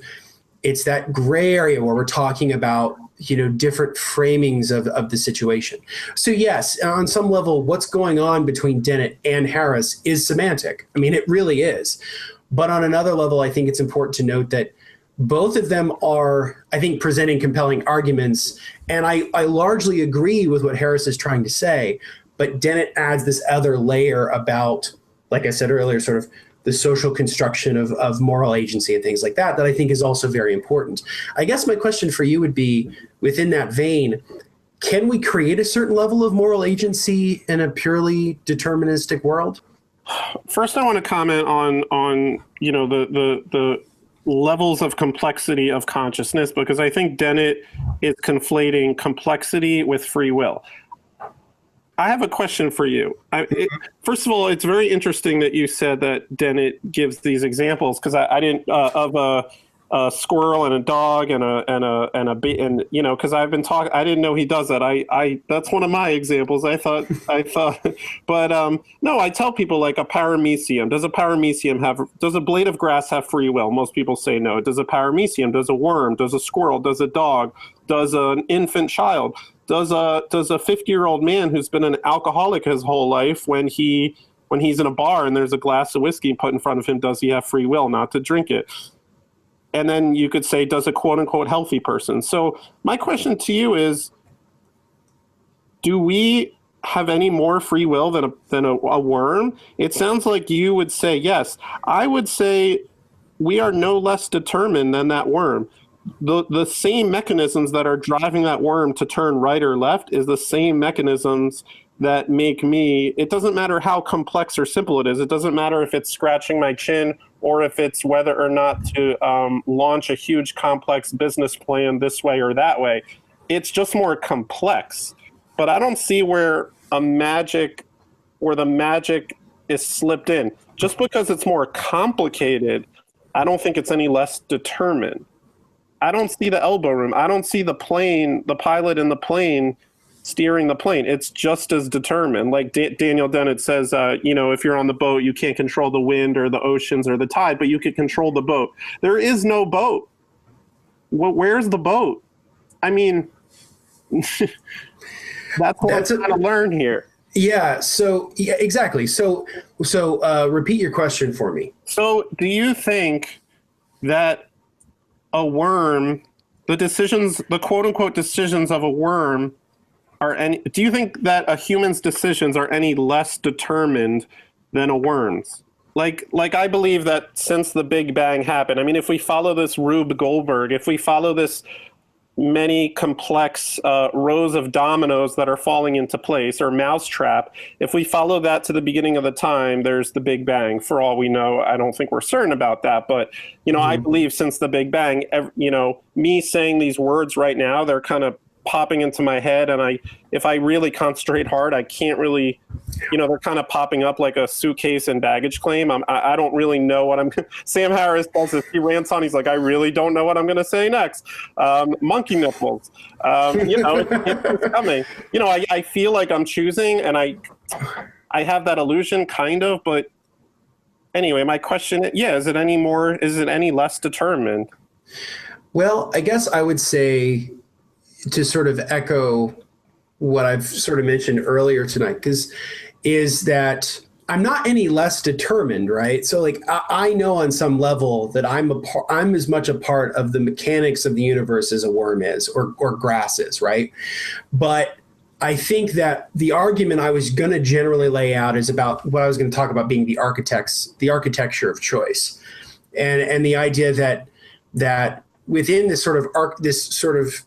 it's that gray area where we're talking about, you know, different framings of the situation. So yes, on some level, what's going on between Dennett and Harris is semantic. I mean, it really is. But on another level, I think it's important to note that both of them are, I think, presenting compelling arguments. And I largely agree with what Harris is trying to say, but Dennett adds this other layer about, like I said earlier, sort of the social construction of moral agency and things like that I think is also very important. I guess my question for you would be, within that vein, can we create a certain level of moral agency in a purely deterministic world? First, I want to comment on you know, the levels of complexity of consciousness, because I think Dennett is conflating complexity with free will. I have a question for you. First of all, it's very interesting that you said that Dennett gives these examples, because I didn't of a squirrel and a dog and you know, because I've been talking. I didn't know he does that. I that's one of my examples. I thought, but no. I tell people, like, a paramecium. Does a blade of grass have free will? Most people say no. Does a paramecium? Does a worm? Does a squirrel? Does a dog? Does an infant child? Does a 50-year-old man who's been an alcoholic his whole life, when he's in a bar and there's a glass of whiskey put in front of him, does he have free will not to drink it? And then you could say, does a quote unquote healthy person? So my question to you is, do we have any more free will than a worm? It sounds like you would say yes. I would say we are no less determined than that worm. The same mechanisms that are driving that worm to turn right or left is the same mechanisms that make me. It doesn't matter how complex or simple it is. It doesn't matter if it's scratching my chin or if it's whether or not to launch a huge complex business plan this way or that way. It's just more complex. But I don't see where the magic is slipped in. Just because it's more complicated, I don't think it's any less determined. I don't see the elbow room. I don't see the plane, the pilot in the plane steering the plane. It's just as determined. Like Daniel Dennett says, you know, if you're on the boat, you can't control the wind or the oceans or the tide, but you can control the boat. There is no boat. Well, where's the boat? I mean, that's what I'm trying to learn here. Yeah. So yeah, exactly. So repeat your question for me. So do you think that a worm, the quote unquote decisions of a worm do you think that a human's decisions are any less determined than a worm's? Like I believe that since the Big Bang happened, I mean, if we follow this Rube Goldberg, if we follow this many complex rows of dominoes that are falling into place, or mousetrap, if we follow that to the beginning of the time, there's the Big Bang. For all we know, I don't think we're certain about that, but you know, I believe since the Big Bang, you know, me saying these words right now, they're kind of popping into my head, and if I really concentrate hard, I can't really, you know, they're kind of popping up like a suitcase and baggage claim. I don't really know what Sam Harris does this. He rants on, he's like, I really don't know what I'm going to say next. Monkey nipples. You know, it's coming. You know, I feel like I'm choosing, and I have that illusion kind of, but anyway, my question, is it any less determined? Well, I guess I would say, to sort of echo what I've sort of mentioned earlier tonight, is that I'm not any less determined, right? So like I know on some level that I'm as much a part of the mechanics of the universe as a worm is, or grass is, right? But I think that the argument I was going to generally lay out is about what I was going to talk about being the architecture of choice, and the idea that within this sort of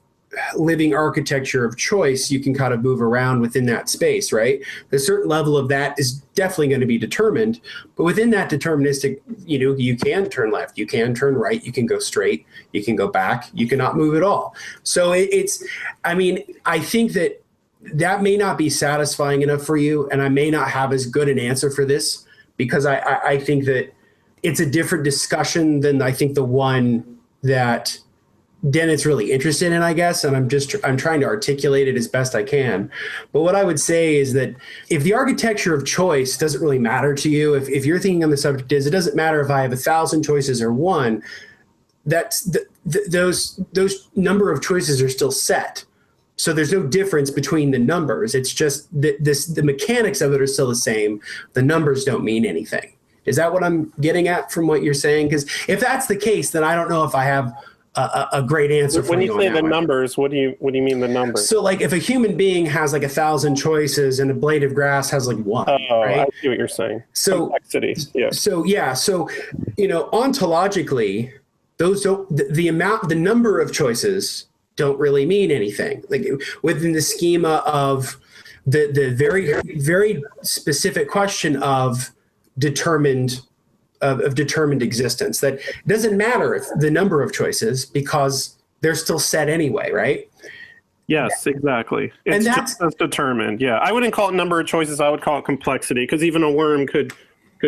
living architecture of choice, you can kind of move around within that space, right? A certain level of that is definitely going to be determined, but within that deterministic, you know, you can turn left, you can turn right, you can go straight, you can go back, you cannot move at all. So I think that may not be satisfying enough for you, and I may not have as good an answer for this, because I think that it's a different discussion than I think the one that Dennett's really interested in, I guess, and I'm trying to articulate it as best I can. But what I would say is that if the architecture of choice doesn't really matter to you, if you're thinking on the subject is, it doesn't matter if I have 1,000 choices or one, that's those number of choices are still set. So there's no difference between the numbers. It's just the mechanics of it are still the same. The numbers don't mean anything. Is that what I'm getting at from what you're saying? Because if that's the case, then I don't know if I have a great answer for you. When you say the numbers, what do you mean the numbers? So like if a human being has like 1,000 choices and a blade of grass has like one, right? I see what you're saying. So complexity. Yeah. So you know, ontologically, those the number of choices don't really mean anything. Like within the schema of the very, very specific question of determined existence, that it doesn't matter if the number of choices, because they're still set anyway, right? Yes, exactly. And It's that's just as determined. Yeah, I wouldn't call it number of choices. I would call it complexity, because even a worm could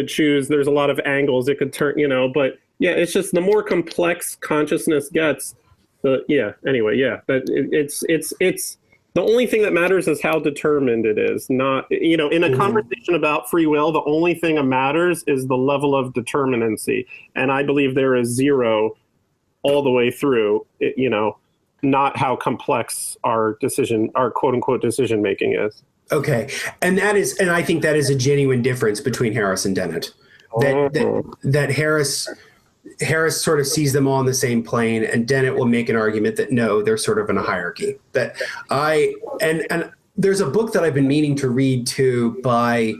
choose. There's a lot of angles it could turn. But yeah, it's just the more complex consciousness gets, the yeah. Anyway, yeah, but it's the only thing that matters is how determined it is. Not in a conversation about free will, the only thing that matters is the level of determinacy, and I believe there is zero all the way through. Not how complex our quote unquote decision making is. okay. And I think that is a genuine difference between Harris and Dennett. That Harris sort of sees them all on the same plane, and Dennett will make an argument that no, they're sort of in a hierarchy. And there's a book that I've been meaning to read too by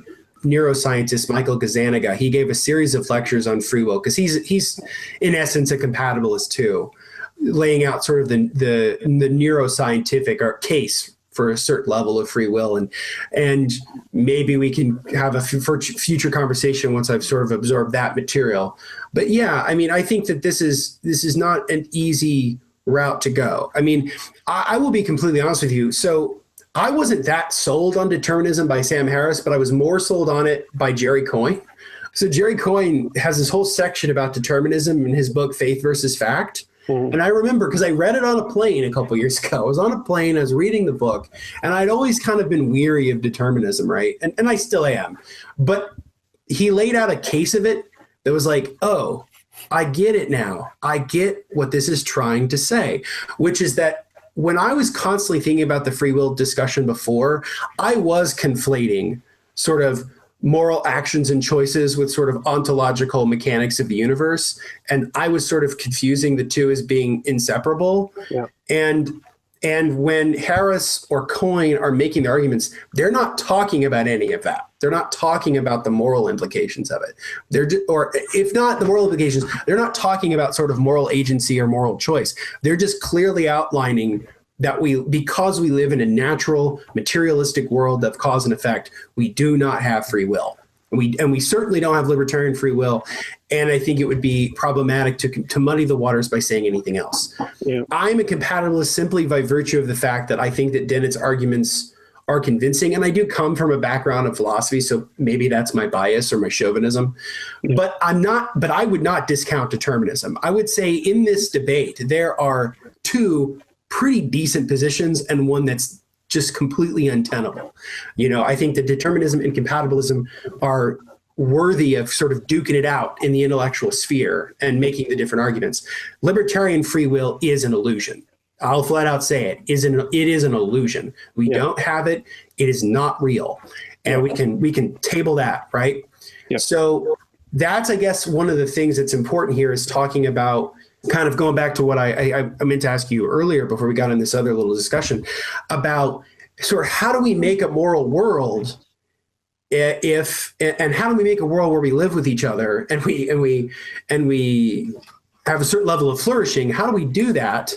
neuroscientist Michael Gazzaniga. He gave a series of lectures on free will, because he's in essence a compatibilist too, laying out sort of the neuroscientific case for a certain level of free will, and maybe we can have a future conversation once I've sort of absorbed that material. But yeah, I mean, I think that this is not an easy route to go. I mean, I will be completely honest with you. So I wasn't that sold on determinism by Sam Harris, but I was more sold on it by Jerry Coyne. So Jerry Coyne has this whole section about determinism in his book, Faith versus Fact. And I remember, because I read it on a plane a couple years ago. I was on a plane, I was reading the book, and I'd always kind of been weary of determinism, right? And I still am. But he laid out a case of it that was like, oh, I get it now. I get what this is trying to say, which is that when I was constantly thinking about the free will discussion before, I was conflating sort of moral actions and choices with sort of ontological mechanics of the universe. And I was sort of confusing the two as being inseparable. Yeah. And when Harris or Coyne are making the arguments, they're not talking about any of that. They're not talking about the moral implications of it. Or if not the moral implications, they're not talking about sort of moral agency or moral choice. They're just clearly outlining that because we live in a natural, materialistic world of cause and effect, we do not have free will. And we certainly don't have libertarian free will. And I think it would be problematic to muddy the waters by saying anything else. Yeah. I'm a compatibilist simply by virtue of the fact that I think that Dennett's arguments are convincing. And I do come from a background of philosophy, so maybe that's my bias or my chauvinism. Yeah. But I would not discount determinism. I would say in this debate, there are two pretty decent positions and one that's just completely untenable. I think that determinism and compatibilism are worthy of sort of duking it out in the intellectual sphere and making the different arguments. Libertarian free will is an illusion. I'll flat out say it is an illusion. We don't have it. It is not real. And we can table that, right? Yeah. So that's, I guess, one of the things that's important here is talking about, kind of going back to what I meant to ask you earlier before we got in this other little discussion about sort of how do we make a moral world and how do we make a world where we live with each other and we have a certain level of flourishing? How do we do that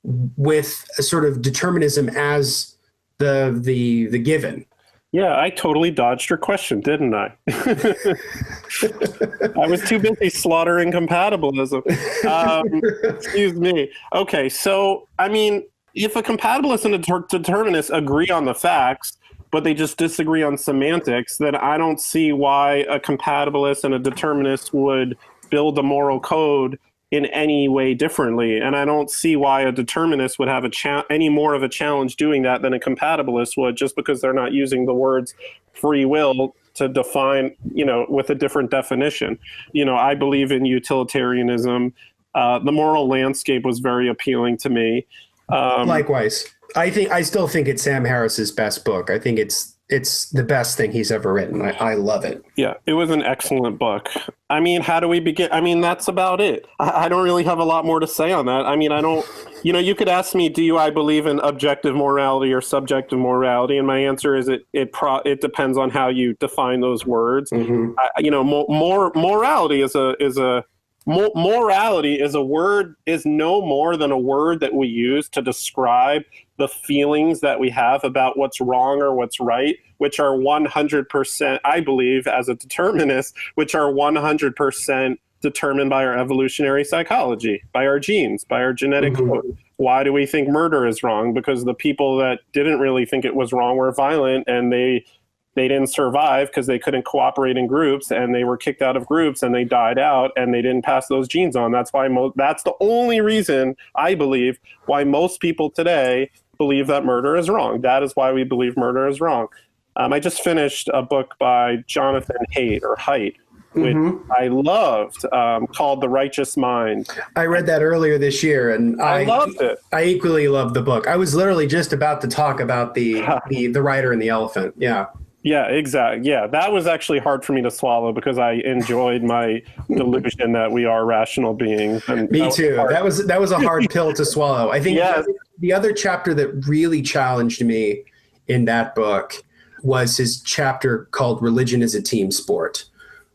with a sort of determinism as the given? Yeah, I totally dodged your question, didn't I? I was too busy slaughtering compatibilism. Excuse me. Okay, so, I mean, if a compatibilist and a determinist agree on the facts, but they just disagree on semantics, then I don't see why a compatibilist and a determinist would build a moral code in any way differently. And I don't see why a determinist would have any more of a challenge doing that than a compatibilist would, just because they're not using the words free will to define, with a different definition. I believe in utilitarianism. The moral landscape was very appealing to me. Likewise. I still think it's Sam Harris's best book. I think it's the best thing he's ever written. I love it. Yeah, it was an excellent book. I mean, how do we begin? I mean, that's about it. I don't really have a lot more to say on that. I mean, I don't, you could ask me, I believe in objective morality or subjective morality? And my answer is it depends on how you define those words. Mm-hmm. Morality is a word, is no more than a word that we use to describe the feelings that we have about what's wrong or what's right, which are 100%, I believe, as a determinist, which are 100% determined by our evolutionary psychology, by our genes, by our genetic code, why do we think murder is wrong? Because the people that didn't really think it was wrong were violent, and they didn't survive because they couldn't cooperate in groups, and they were kicked out of groups, and they died out, and they didn't pass those genes on. That's why that's the only reason, I believe, why most people today believe that murder is wrong. That is why we believe murder is wrong. I just finished a book by Jonathan Haidt, which I loved, called The Righteous Mind. I read that earlier this year, and I loved it. I equally loved the book. I was literally just about to talk about the writer and the elephant. Yeah. Yeah, exactly. Yeah, that was actually hard for me to swallow because I enjoyed my delusion that we are rational beings. And me too. That was a hard pill to swallow. I think the other chapter that really challenged me in that book was his chapter called "Religion is a Team Sport,"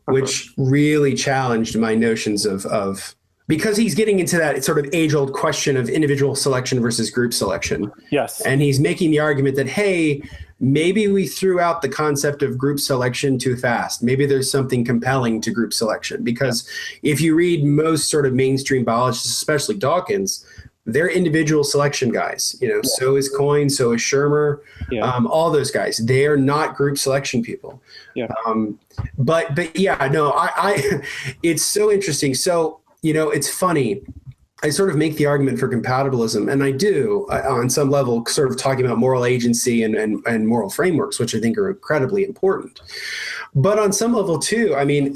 which really challenged my notions of because he's getting into that sort of age-old question of individual selection versus group selection. Yes. And he's making the argument that, hey, maybe we threw out the concept of group selection too fast. Maybe there's something compelling to group selection, because if you read most sort of mainstream biologists, especially Dawkins, they're individual selection guys. So is Coyne, so is Shermer, all those guys. They are not group selection people. Yeah. But yeah, no, I it's so interesting. So, it's funny. I sort of make the argument for compatibilism, and I do on some level, sort of talking about moral agency and moral frameworks, which I think are incredibly important. But on some level too, I mean,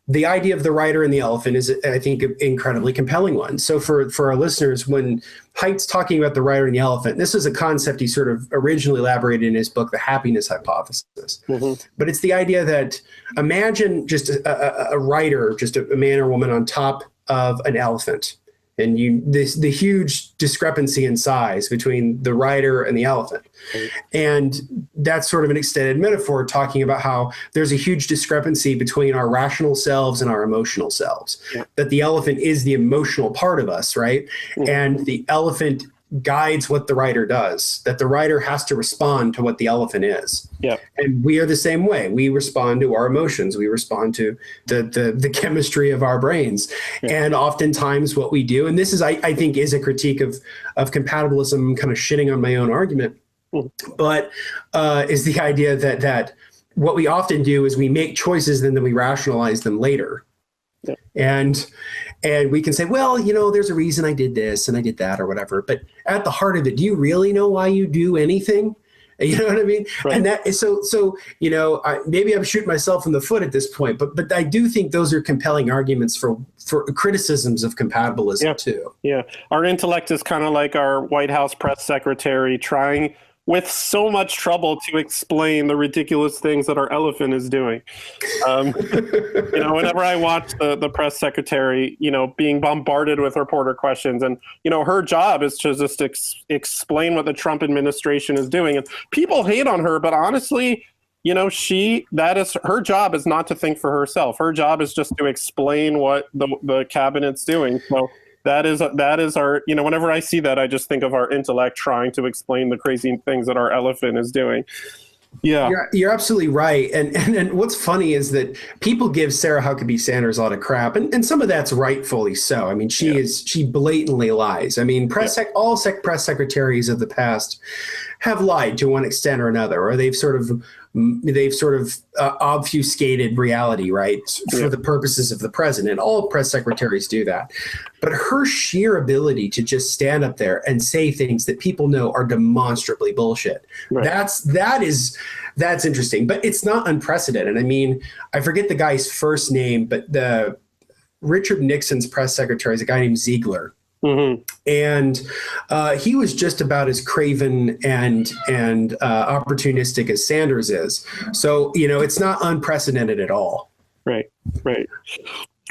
the idea of the rider and the elephant is, I think, an incredibly compelling one. So for our listeners, when Haidt's talking about the rider and the elephant, this is a concept he sort of originally elaborated in his book, The Happiness Hypothesis. But it's the idea that imagine just a rider, just a man or woman on top of an elephant. And the huge discrepancy in size between the rider and the elephant. And that's sort of an extended metaphor talking about how there's a huge discrepancy between our rational selves and our emotional selves. That the elephant is the emotional part of us, right? And the elephant guides what the rider does, that the rider has to respond to what the elephant is. And we are the same way. We respond to our emotions. We respond to the chemistry of our brains. And oftentimes what we do, and this is, I think, is a critique of compatibilism, kind of shitting on my own argument, but is the idea that what we often do is we make choices and then we rationalize them later. And we can say, well, there's a reason I did this and I did that or whatever. But at the heart of it, do you really know why you do anything? You know what I mean? Right. And that is so maybe I'm shooting myself in the foot at this point, but I do think those are compelling arguments for criticisms of compatibilism too. Yeah. Our intellect is kind of like our White House press secretary trying with so much trouble to explain the ridiculous things that our elephant is doing. Whenever I watch the press secretary, being bombarded with reporter questions, and, her job is to just explain what the Trump administration is doing. And people hate on her, but honestly, her job is not to think for herself. Her job is just to explain what the cabinet's doing. So that is our, whenever I see that, I just think of our intellect trying to explain the crazy things that our elephant is doing. Yeah, you're absolutely right. And what's funny is that people give Sarah Huckabee Sanders a lot of crap, and some of that's rightfully so. I mean, she blatantly lies. I mean, press secretaries of the past have lied to one extent or another, or they've sort of obfuscated reality, right, for the purposes of the president. All press secretaries do that. But her sheer ability to just stand up there and say things that people know are demonstrably bullshit, that's interesting. But it's not unprecedented. I mean, I forget the guy's first name, but the Richard Nixon's press secretary is a guy named Ziegler. And he was just about as craven and opportunistic as Sanders is. So, it's not unprecedented at all. Right.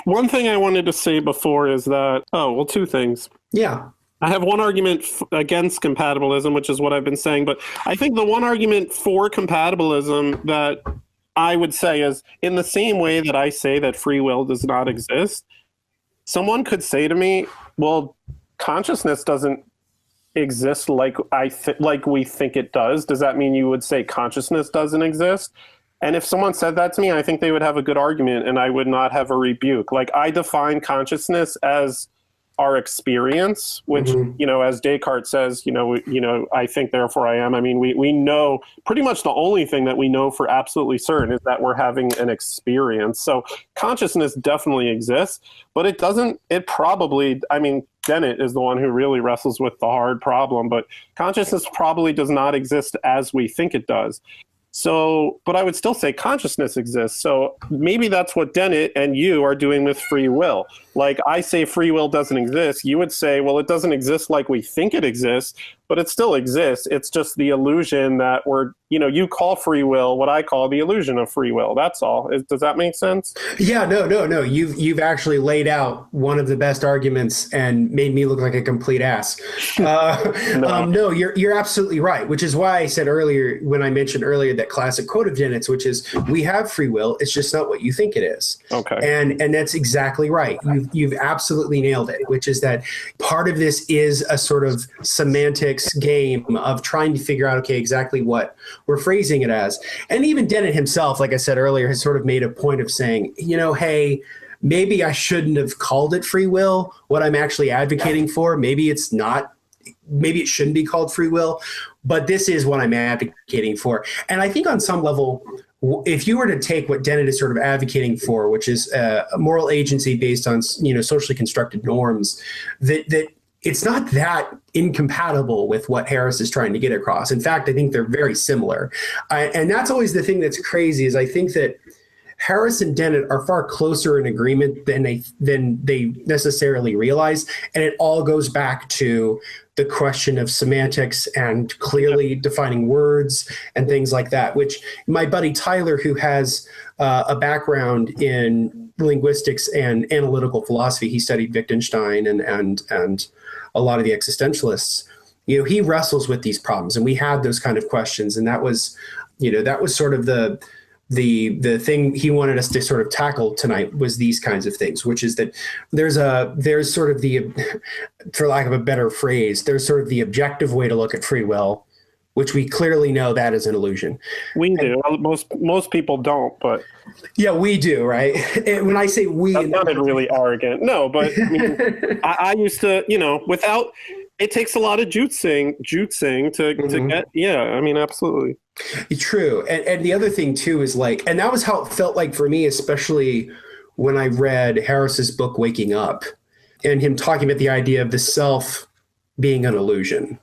One thing I wanted to say before is that, two things. Yeah. I have one argument against compatibilism, which is what I've been saying. But I think the one argument for compatibilism that I would say is, in the same way that I say that free will does not exist, someone could say to me, well, consciousness doesn't exist like we think it does. Does that mean you would say consciousness doesn't exist? And if someone said that to me, I think they would have a good argument and I would not have a rebuke. Like, I define consciousness as our experience, which, as Descartes says, I think, therefore I am. I mean, we know pretty much the only thing that we know for absolutely certain is that we're having an experience. So consciousness definitely exists, but Dennett is the one who really wrestles with the hard problem, but consciousness probably does not exist as we think it does. So, but I would still say consciousness exists. So maybe that's what Dennett and you are doing with free will. Like I say free will doesn't exist. You would say, well, it doesn't exist like we think it exists, but it still exists. It's just the illusion that you call free will what I call the illusion of free will. That's all. Does that make sense? Yeah, no. You've actually laid out one of the best arguments and made me look like a complete ass. No, you're absolutely right, which is why I said earlier, when I mentioned earlier that classic quote of Dennett's, which is, we have free will, it's just not what you think it is. Okay. And that's exactly right. You've absolutely nailed it, which is that part of this is a sort of semantics game of trying to figure out, okay, exactly what we're phrasing it as. And even Dennett himself, like I said earlier, has sort of made a point of saying, hey, maybe I shouldn't have called it free will, what I'm actually advocating for. Maybe it shouldn't be called free will, but this is what I'm advocating for. And I think on some level, if you were to take what Dennett is sort of advocating for, which is a moral agency based on, socially constructed norms, that it's not that incompatible with what Harris is trying to get across. In fact, I think they're very similar. And that's always the thing that's crazy, is I think that Harris and Dennett are far closer in agreement than they necessarily realize. And it all goes back to the question of semantics and clearly defining words and things like that, which my buddy Tyler, who has a background in linguistics and analytical philosophy, he studied Wittgenstein and a lot of the existentialists, he wrestles with these problems. And we had those kind of questions. And that was sort of the thing he wanted us to sort of tackle tonight, was these kinds of things, which is that there's sort of the, for lack of a better phrase, there's sort of the objective way to look at free will, which we clearly know that is an illusion. We do. Most people don't, but yeah, we do, right? And when I say we, that sounded really arrogant. No, but I mean, I used to, without. It takes a lot of juicing to get. Yeah, I mean, absolutely. True. And the other thing too is and that was how it felt like for me, especially when I read Harris's book, Waking Up, and him talking about the idea of the self being an illusion,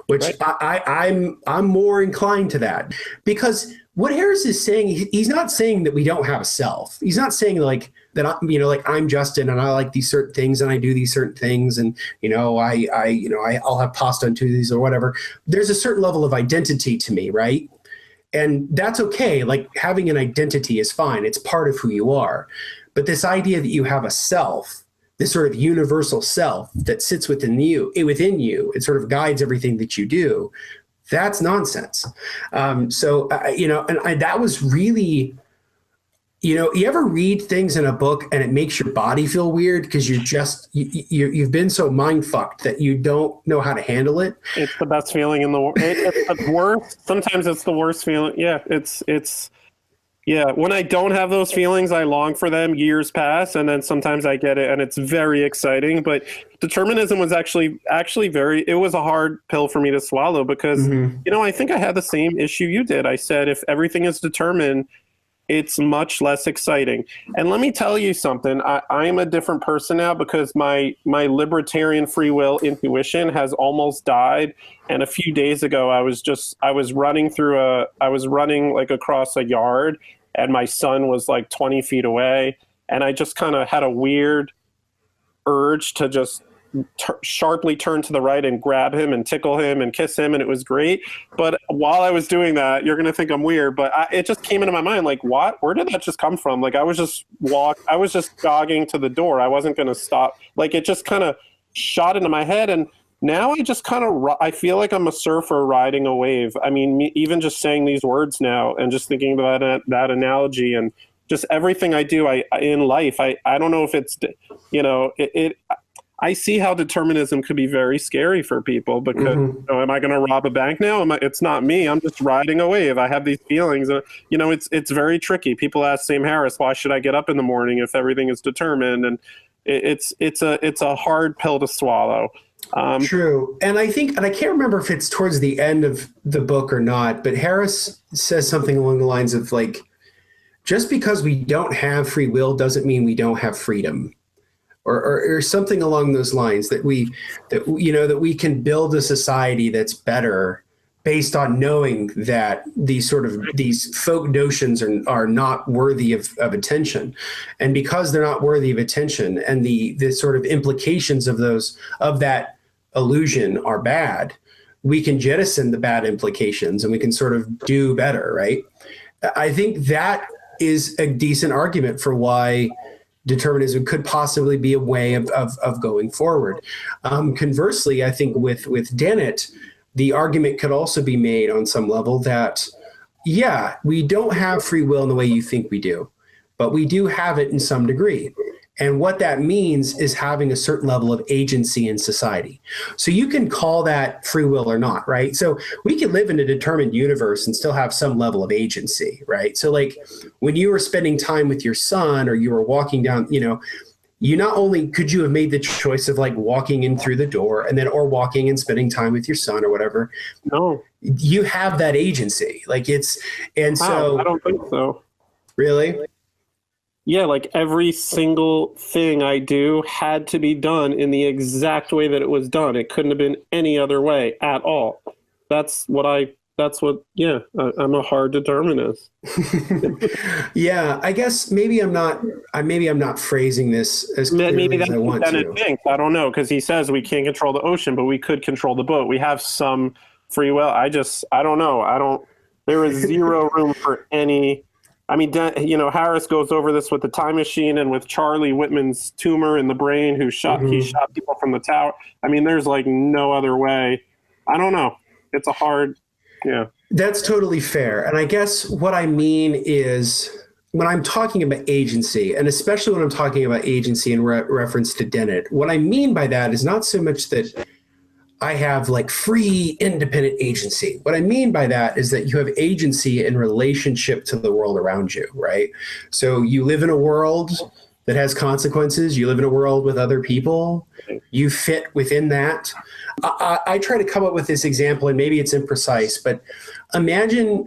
which right. I'm more inclined to that, because what Harris is saying, he's not saying that we don't have a self. He's not saying that I'm Justin and I like these certain things and I do these certain things and I'll have pasta on Tuesdays or whatever. There's a certain level of identity to me, right? And that's okay. Like, having an identity is fine. It's part of who you are. But this idea that you have a self, this sort of universal self that sits within you, it sort of guides everything that you do. That's nonsense. And that was really, you ever read things in a book and it makes your body feel weird because you've been so mind fucked that you don't know how to handle it? It's the best feeling in the world. It's the worst. Sometimes it's the worst feeling. Yeah, yeah. When I don't have those feelings, I long for them. Years pass, and then sometimes I get it, and it's very exciting. But determinism was actually it was a hard pill for me to swallow, because I think I had the same issue you did. I said, if everything is determined, it's much less exciting. And let me tell you something. I'm a different person now, because my libertarian free will intuition has almost died. And a few days ago, I was running across a yard, and my son was 20 feet away. And I just kind of had a weird urge to just sharply turn to the right and grab him and tickle him and kiss him, and it was great. But while I was doing that, you're gonna think I'm weird, but it just came into my mind, what? Where did that just come from? I was just jogging to the door. I wasn't gonna stop. It just kind of shot into my head, and now I just I feel like I'm a surfer riding a wave. I mean, even just saying these words now and just thinking about that analogy, and just everything I do in life, I don't know if it's I see how determinism could be very scary for people, because am I going to rob a bank now? It's not me. I'm just riding a wave. I have these feelings. It's very tricky. People ask Sam Harris, why should I get up in the morning if everything is determined? And It's a hard pill to swallow. True. And I can't remember if it's towards the end of the book or not, but Harris says something along the lines of like, just because we don't have free will doesn't mean we don't have freedom, or something along those lines, that we can build a society that's better based on knowing that these folk notions are not worthy of attention. And because they're not worthy of attention, and the sort of implications of that illusion are bad, we can jettison the bad implications and we can sort of do better, right? I think that is a decent argument for why determinism could possibly be a way of going forward. Conversely, I think with Dennett, the argument could also be made on some level that, yeah, we don't have free will in the way you think we do, but we do have it in some degree. And what that means is having a certain level of agency in society. So you can call that free will or not, right? So we can live in a determined universe and still have some level of agency, right? So like when you were spending time with your son, or you were walking down, you not only could you have made the choice of like walking in through the door or walking and spending time with your son or whatever. No, you have that agency. Like so I don't think so. Really? Yeah, like every single thing I do had to be done in the exact way that it was done. It couldn't have been any other way at all. I'm a hard determinist. Yeah, I guess maybe I'm not phrasing this as clearly as I want to. I don't know, because he says we can't control the ocean, but we could control the boat. We have some free will. I don't know. There is zero room for any. I mean, Harris goes over this with the time machine and with Charlie Whitman's tumor in the brain, he shot people from the tower. I mean, there's like no other way. I don't know. It's a hard, yeah. That's totally fair. And I guess what I mean is, when I'm talking about agency, and especially when I'm talking about agency in reference to Dennett, what I mean by that is not so much that I have like free, independent agency. What I mean by that is that you have agency in relationship to the world around you, right? So you live in a world that has consequences. You live in a world with other people. You fit within that. I try to come up with this example, and maybe it's imprecise, but imagine,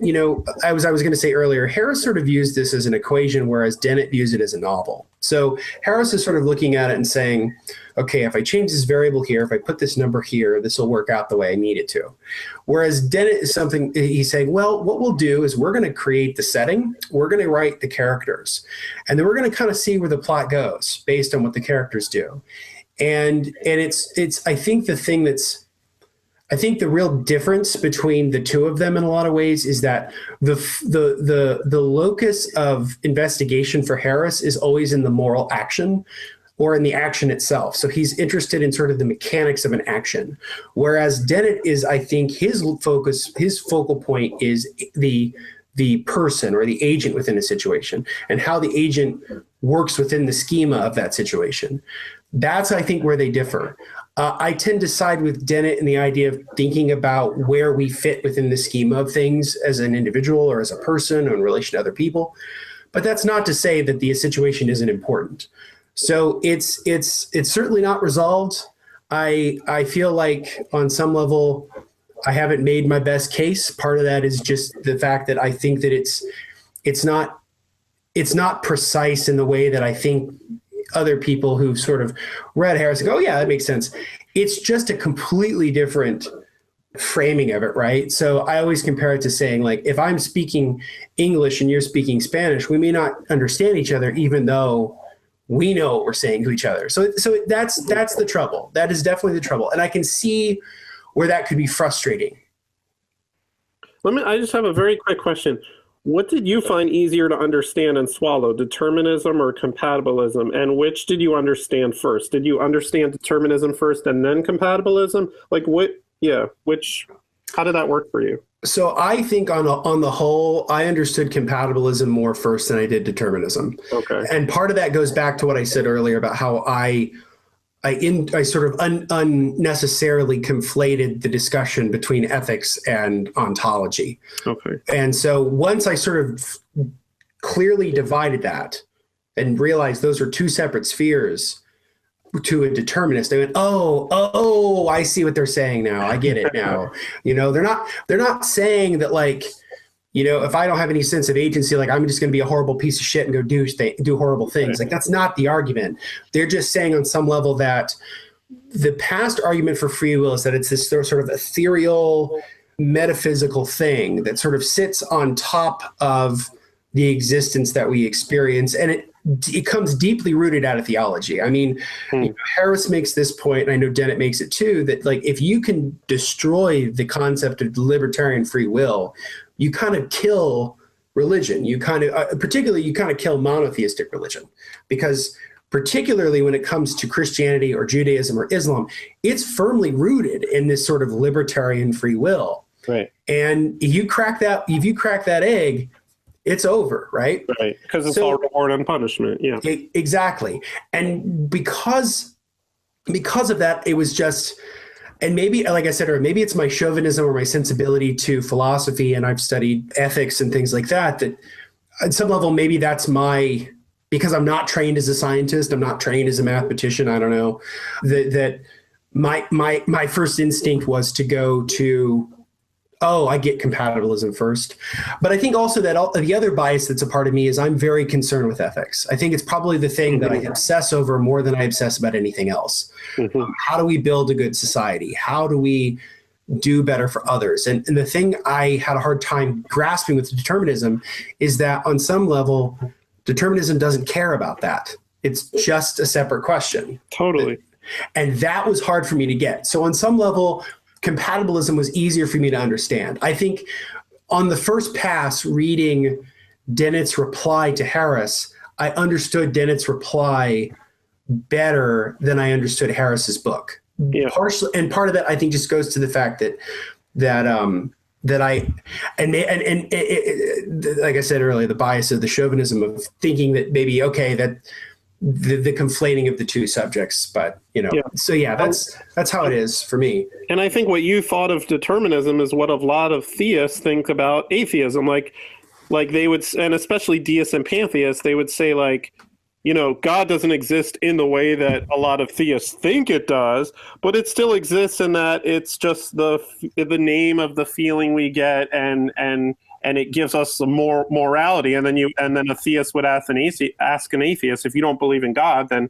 I was going to say earlier, Harris sort of views this as an equation, whereas Dennett views it as a novel. So Harris is sort of looking at it and saying, okay, if I change this variable here, if I put this number here, this will work out the way I need it to. Whereas Dennett is he's saying, well, what we'll do is we're going to create the setting, we're going to write the characters, and then we're going to kind of see where the plot goes based on what the characters do. And it's I think the real difference between the two of them in a lot of ways is that the locus of investigation for Harris is always in the moral action, or in the action itself. So he's interested in sort of the mechanics of an action. Whereas Dennett is, I think, his focal point is the person or the agent within a situation, and how the agent works within the schema of that situation. That's, I think, where they differ. I tend to side with Dennett in the idea of thinking about where we fit within the schema of things as an individual or as a person or in relation to other people. But that's not to say that the situation isn't important. So it's certainly not resolved. I feel like on some level I haven't made my best case. Part of that is just the fact that I think that it's not precise in the way that I think other people who've sort of read Harris go, oh yeah, that makes sense. It's just a completely different framing of it, right? So I always compare it to saying, like, if I'm speaking English and you're speaking Spanish, we may not understand each other, even though we know what we're saying to each other. So that's the trouble. That is definitely the trouble. And I can see where that could be frustrating. I just have a very quick question. What did you find easier to understand and swallow, determinism or compatibilism? And which did you understand first? Did you understand determinism first and then compatibilism? Like how did that work for you? So I think on the whole, I understood compatibilism more first than I did determinism. Okay. And part of that goes back to what I said earlier about how I sort of unnecessarily conflated the discussion between ethics and ontology. Okay. And so once I sort of clearly divided that and realized those are two separate spheres, to a determinist, they went, oh, I see what they're saying now. I get it now. They're not saying that, like, if I don't have any sense of agency, like, I'm just going to be a horrible piece of shit and go do horrible things. Like, that's not the argument. They're just saying on some level that the past argument for free will is that it's this sort of ethereal, metaphysical thing that sort of sits on top of the existence that we experience. And it comes deeply rooted out of theology. I mean, Harris makes this point, and I know Dennett makes it too, that, like, if you can destroy the concept of libertarian free will, you kind of kill religion. You kind of, particularly, you kind of kill monotheistic religion, because particularly when it comes to Christianity or Judaism or Islam, it's firmly rooted in this sort of libertarian free will. Right. And if you crack that egg, it's over, right? Right, because it's all reward and punishment. Yeah, exactly. And because of that, it was just, and maybe, like I said, or maybe it's my chauvinism or my sensibility to philosophy, and I've studied ethics and things like that, that at some level, maybe that's because I'm not trained as a scientist, I'm not trained as a mathematician, I don't know, that my first instinct was to go to, I get compatibilism first. But I think also that the other bias that's a part of me is I'm very concerned with ethics. I think it's probably the thing that I obsess over more than I obsess about anything else. How do we build a good society? How do we do better for others? And the thing I had a hard time grasping with determinism is that on some level, determinism doesn't care about that. It's just a separate question. Totally. And that was hard for me to get. So on some level, compatibilism was easier for me to understand. I think on the first pass, reading Dennett's reply to Harris, I understood Dennett's reply better than I understood Harris's book. Yeah. Partially, and part of that, I think, just goes to the fact that I like I said earlier, the bias of the chauvinism of thinking that maybe, that the conflating of the two subjects, but that's how it is for me. And I think what you thought of determinism is what a lot of theists think about atheism. Like they would, and especially deists and pantheists, they would say, like, God doesn't exist in the way that a lot of theists think it does, but it still exists in that it's just the name of the feeling we get, and it gives us some more morality. And then a theist would ask an atheist, if you don't believe in God, then,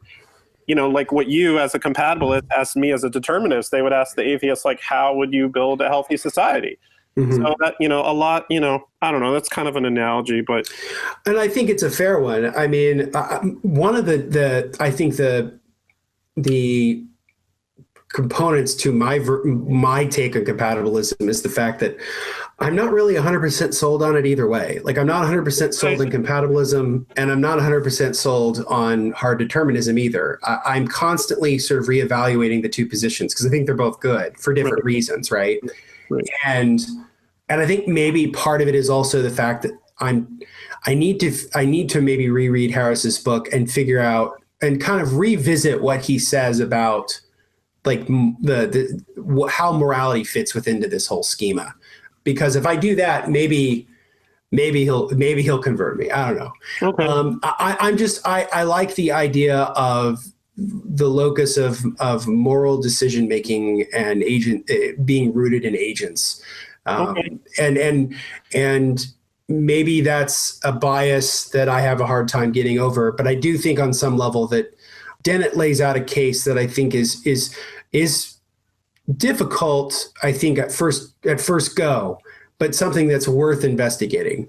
like what you as a compatibilist asked me as a determinist, they would ask the atheist, like, how would you build a healthy society? So that, a lot, I don't know, that's kind of an analogy, but. And I think it's a fair one. I mean, one of I think the components to my take on compatibilism is the fact that I'm not really 100% sold on it either way. Like, I'm not 100% sold on compatibilism, and I'm not 100% sold on hard determinism either. I'm constantly sort of reevaluating the two positions because I think they're both good for different reasons, right? And I think maybe part of it is also the fact that I need to maybe reread Harris's book and figure out and kind of revisit what he says about, like, how morality fits within this whole schema. Because if I do that, maybe he'll convert me. I don't know. Okay. I like the idea of the locus of moral decision making and being rooted in agents. And maybe that's a bias that I have a hard time getting over. But I do think on some level that Dennett lays out a case that I think is difficult, I think, at first go, but something that's worth investigating.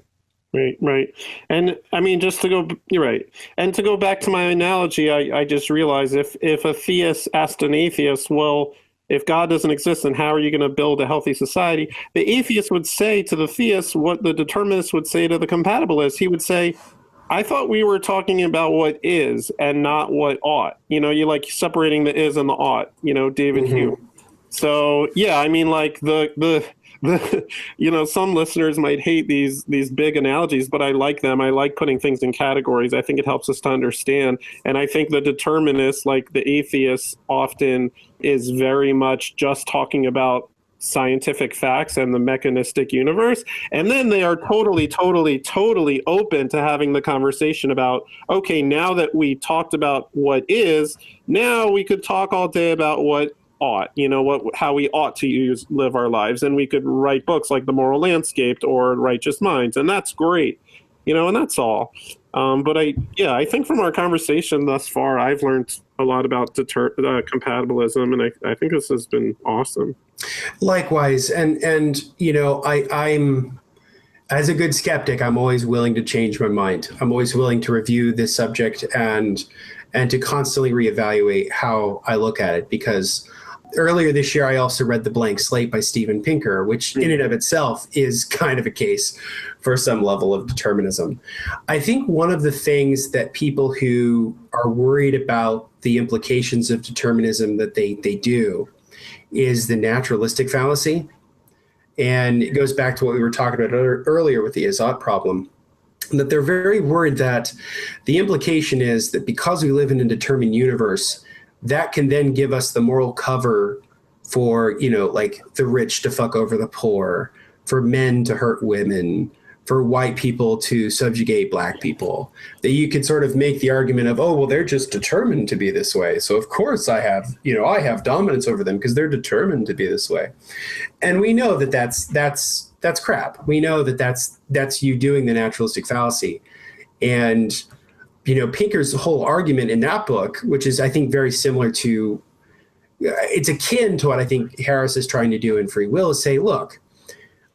Right. And I mean, you're right. And to go back to my analogy, I just realized if a theist asked an atheist, well, if God doesn't exist, then how are you going to build a healthy society? The atheist would say to the theist what the determinist would say to the compatibilist. He would say, I thought we were talking about what is and not what ought. You're like separating the is and the ought, David Hume. So, yeah, I mean, like the some listeners might hate these big analogies, but I like them. I like putting things in categories. I think it helps us to understand. And I think the determinist, like the atheist, often is very much just talking about scientific facts and the mechanistic universe. And then they are totally, totally, totally open to having the conversation about, okay, now that we talked about what is, now we could talk all day about what ought, how we ought to live our lives. And we could write books like The Moral Landscape or Righteous Minds. And that's great, and that's all. But I think from our conversation thus far, I've learned a lot about compatibilism, and I think this has been awesome. Likewise, and I'm as a good skeptic, I'm always willing to change my mind. I'm always willing to review this subject and to constantly reevaluate how I look at it, because earlier this year, I also read The Blank Slate by Steven Pinker, which in and of itself is kind of a case for some level of determinism. I think one of the things that people who are worried about the implications of determinism that they do is the naturalistic fallacy. And it goes back to what we were talking about earlier with the Azot problem, that they're very worried that the implication is that because we live in a determined universe, that can then give us the moral cover for, like the rich to fuck over the poor, for men to hurt women, for white people to subjugate black people. That you could sort of make the argument of, oh, well, they're just determined to be this way. So of course I have dominance over them because they're determined to be this way. And we know that that's crap. We know that that's you doing the naturalistic fallacy. And Pinker's whole argument in that book, which is, I think, very similar to, it's akin to what I think Harris is trying to do in Free Will, is say, look,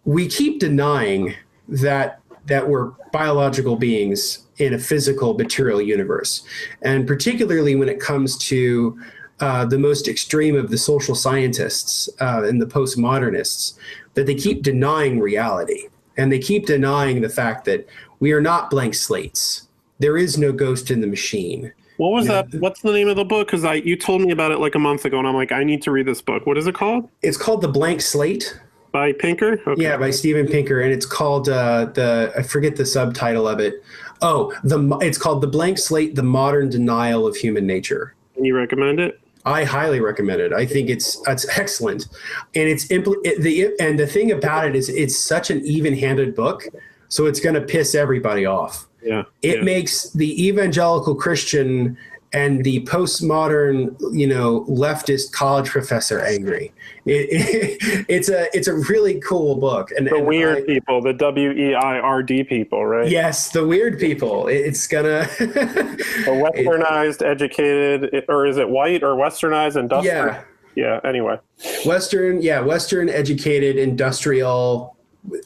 we keep denying that we're biological beings in a physical material universe. And particularly when it comes to the most extreme of the social scientists and the postmodernists, that they keep denying reality. And they keep denying the fact that we are not blank slates. There is no ghost in the machine. What was that? What's the name of the book? Because you told me about it like a month ago, and I'm like, I need to read this book. What is it called? It's called The Blank Slate. By Pinker? Okay. Yeah, by Steven Pinker, and it's called I forget the subtitle of it. Oh, it's called The Blank Slate: The Modern Denial of Human Nature. Can you recommend it? I highly recommend it. I think it's excellent, and the thing about it is it's such an even-handed book, so it's going to piss everybody off. Yeah, it makes the evangelical Christian and the postmodern, leftist college professor angry. It's a really cool book. And the weird people, the WEIRD people, right? Yes, the weird people. It's gonna a westernized, educated, or is it white or westernized industrial? Yeah. Yeah. Anyway, Western educated industrial.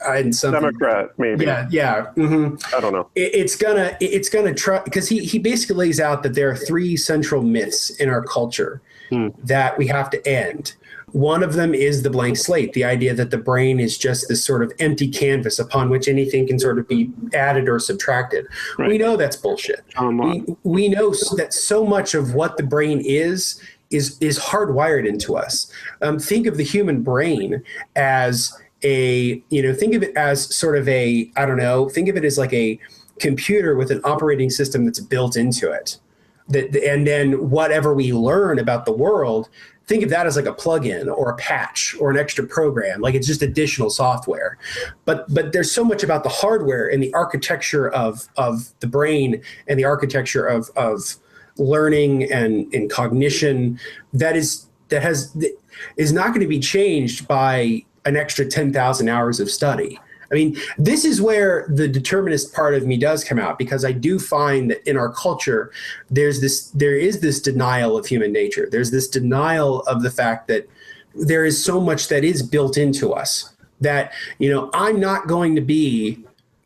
And something. Democrat, maybe. Yeah. Mm-hmm. I don't know. It's gonna try, because he basically lays out that there are three central myths in our culture that we have to end. One of them is the blank slate, the idea that the brain is just this sort of empty canvas upon which anything can sort of be added or subtracted. Right. We know that's bullshit. We know that so much of what the brain is hardwired into us. Think of the human brain as think of it as sort of think of it as like a computer with an operating system that's built into it. And then whatever we learn about the world, think of that as like a plugin or a patch or an extra program, like it's just additional software. But there's so much about the hardware and the architecture of the brain and the architecture of learning and cognition that is not going to be changed by an extra 10,000 hours of study. I mean, this is where the determinist part of me does come out, because I do find that in our culture, there is this denial of human nature. There's this denial of the fact that there is so much that is built into us that, I'm not going to be,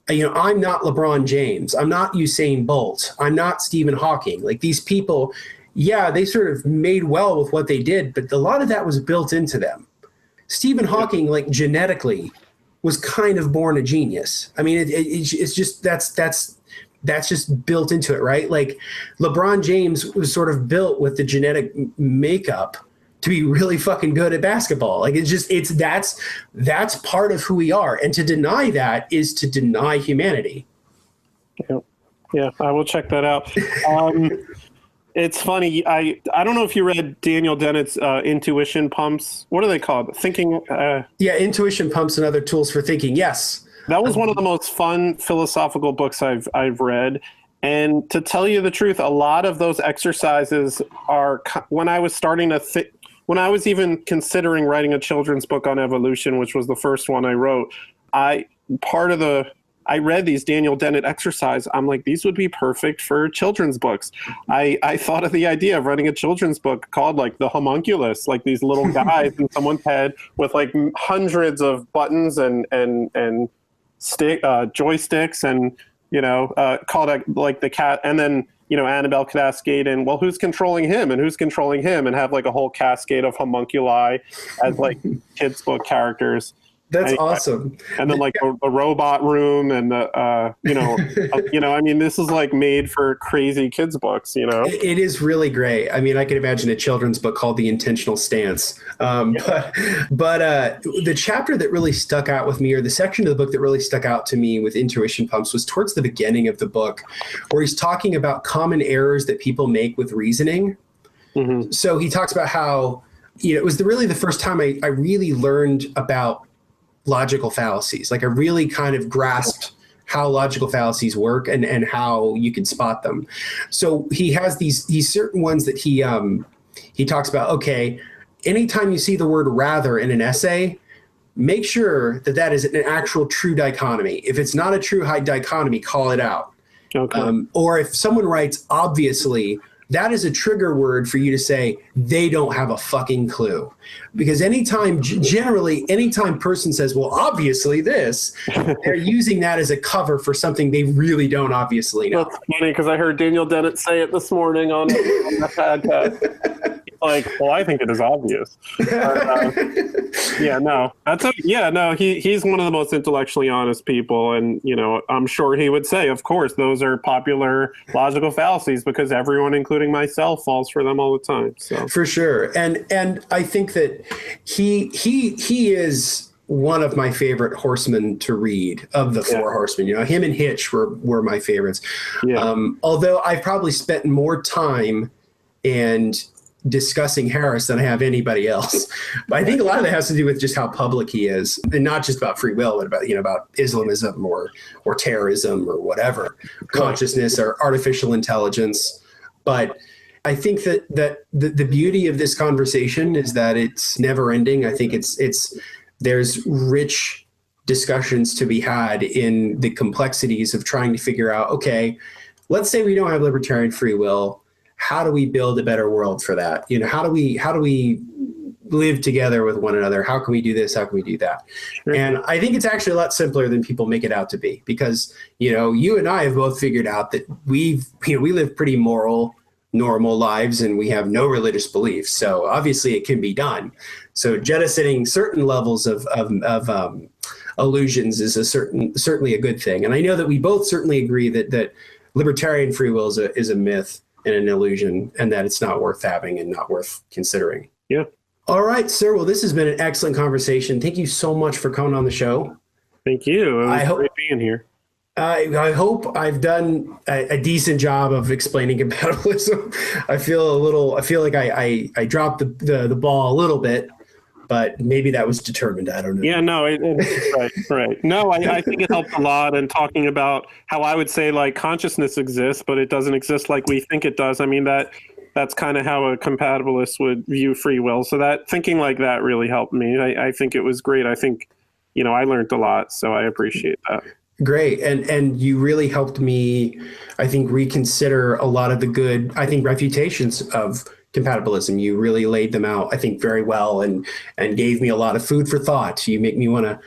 I'm not LeBron James. I'm not Usain Bolt. I'm not Stephen Hawking. Like these people, yeah, they sort of made well with what they did, but a lot of that was built into them. Stephen Hawking, like genetically, was kind of born a genius. I mean, it's just that's just built into it, right? Like LeBron James was sort of built with the genetic makeup to be really fucking good at basketball. Like that's part of who we are, and to deny that is to deny humanity. Yeah, I will check that out. It's funny. I don't know if you read Daniel Dennett's Intuition Pumps. What are they called? Thinking. Yeah, Intuition Pumps and Other Tools for Thinking. Yes. That was one of the most fun philosophical books I've read. And to tell you the truth, a lot of those exercises are when I was starting to think, when I was even considering writing a children's book on evolution, which was the first one I wrote. I read these Daniel Dennett exercise. I'm like, these would be perfect for children's books. I thought of the idea of writing a children's book called like The Homunculus, like these little guys in someone's head with like hundreds of buttons and joysticks and, called like the cat. And then, Annabelle could ask Aiden, well, who's controlling him and who's controlling him, and have like a whole cascade of homunculi as like kids' book characters. That's awesome. And then like a robot room and, I mean, this is like made for crazy kids books, It is really great. I mean, I can imagine a children's book called The Intentional Stance. But the chapter that really stuck out with me, or the section of the book that really stuck out to me with Intuition Pumps, was towards the beginning of the book, where he's talking about common errors that people make with reasoning. Mm-hmm. So he talks about how, it was really the first time I really learned about logical fallacies. Like I really kind of grasped how logical fallacies work and how you can spot them. So he has these certain ones that he talks about. Okay, anytime you see the word rather in an essay, make sure that is an actual true dichotomy. If it's not a true high dichotomy, call it out. Okay. Or if someone writes obviously, that is a trigger word for you to say they don't have a fucking clue. Because anytime person says, well, obviously this, they're using that as a cover for something they really don't obviously know. That's funny, because I heard Daniel Dennett say it this morning on the podcast. Like, well, I think it is obvious. He's one of the most intellectually honest people. And, I'm sure he would say, of course, those are popular logical fallacies because everyone, including myself, falls for them all the time. So for sure. And I think that he is one of my favorite horsemen to read of the four horsemen. Him and Hitch were my favorites. Yeah. Although I've probably spent more time and discussing Harris than I have anybody else. But I think a lot of that has to do with just how public he is, and not just about free will, but about Islamism or terrorism or whatever, consciousness or artificial intelligence. But I think that the beauty of this conversation is that it's never ending. I think there's rich discussions to be had in the complexities of trying to figure out, okay, let's say we don't have libertarian free will. How do we build a better world for that? How do we live together with one another? How can we do this? How can we do that? Sure. And I think it's actually a lot simpler than people make it out to be, because, you and I have both figured out that we live pretty moral, normal lives, and we have no religious beliefs. So obviously it can be done. So jettisoning certain levels of illusions is certainly a good thing. And I know that we both certainly agree that libertarian free will is a myth and an illusion, and that it's not worth having and not worth considering. Yeah. All right, sir. Well, this has been an excellent conversation. Thank you so much for coming on the show. Thank you. It was great being here. I hope I've done a decent job of explaining compatibilism. I feel like I dropped the ball a little bit, but maybe that was determined. I don't know. Yeah, no, right. No, I think it helped a lot. And talking about how I would say like consciousness exists, but it doesn't exist like we think it does. I mean, that's kind of how a compatibilist would view free will. So that thinking like that really helped me. I think it was great. I think, I learned a lot, so I appreciate that. Great. And you really helped me, I think, reconsider a lot of the good, refutations of compatibilism. You really laid them out, I think, very well and gave me a lot of food for thought. You make me want to,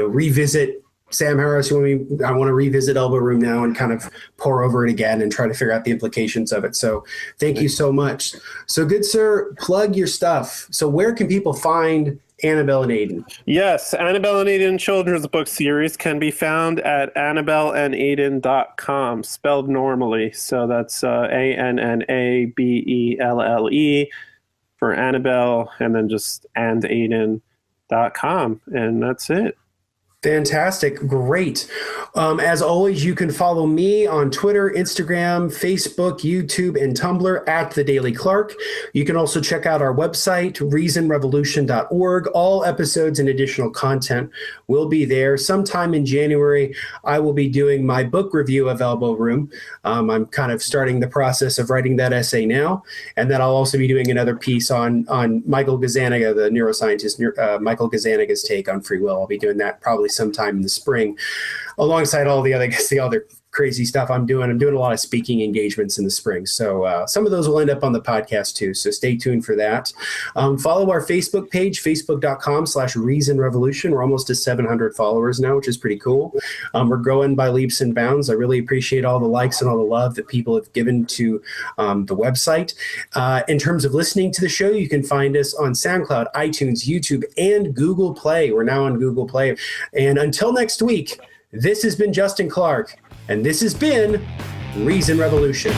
revisit Sam Harris. I want to revisit Elbow Room now and kind of pour over it again and try to figure out the implications of it. So thank you so much. So good, sir, plug your stuff. So where can people find Annabelle and Aiden? Yes, Annabelle and Aiden children's book series can be found at annabelleandaiden.com, spelled normally. So that's ANNABELLE for Annabelle, and then just andaiden.com, and that's it. Fantastic. Great. As always, you can follow me on Twitter, Instagram, Facebook, YouTube, and Tumblr at The Daily Clark. You can also check out our website, reasonrevolution.org. All episodes and additional content will be there. Sometime in January, I will be doing my book review of Elbow Room. I'm kind of starting the process of writing that essay now. And then I'll also be doing another piece on Michael Gazzaniga, the neuroscientist, Michael Gazzaniga's take on free will. I'll be doing that probably sometime in the spring, alongside all the other crazy stuff I'm doing. I'm doing a lot of speaking engagements in the spring. So some of those will end up on the podcast too. So stay tuned for that. Follow our Facebook page, facebook.com/reasonrevolution. We're almost to 700 followers now, which is pretty cool. We're growing by leaps and bounds. I really appreciate all the likes and all the love that people have given to the website. In terms of listening to the show, you can find us on SoundCloud, iTunes, YouTube, and Google Play. We're now on Google Play. And until next week, this has been Justin Clark. And this has been Reason Revolution.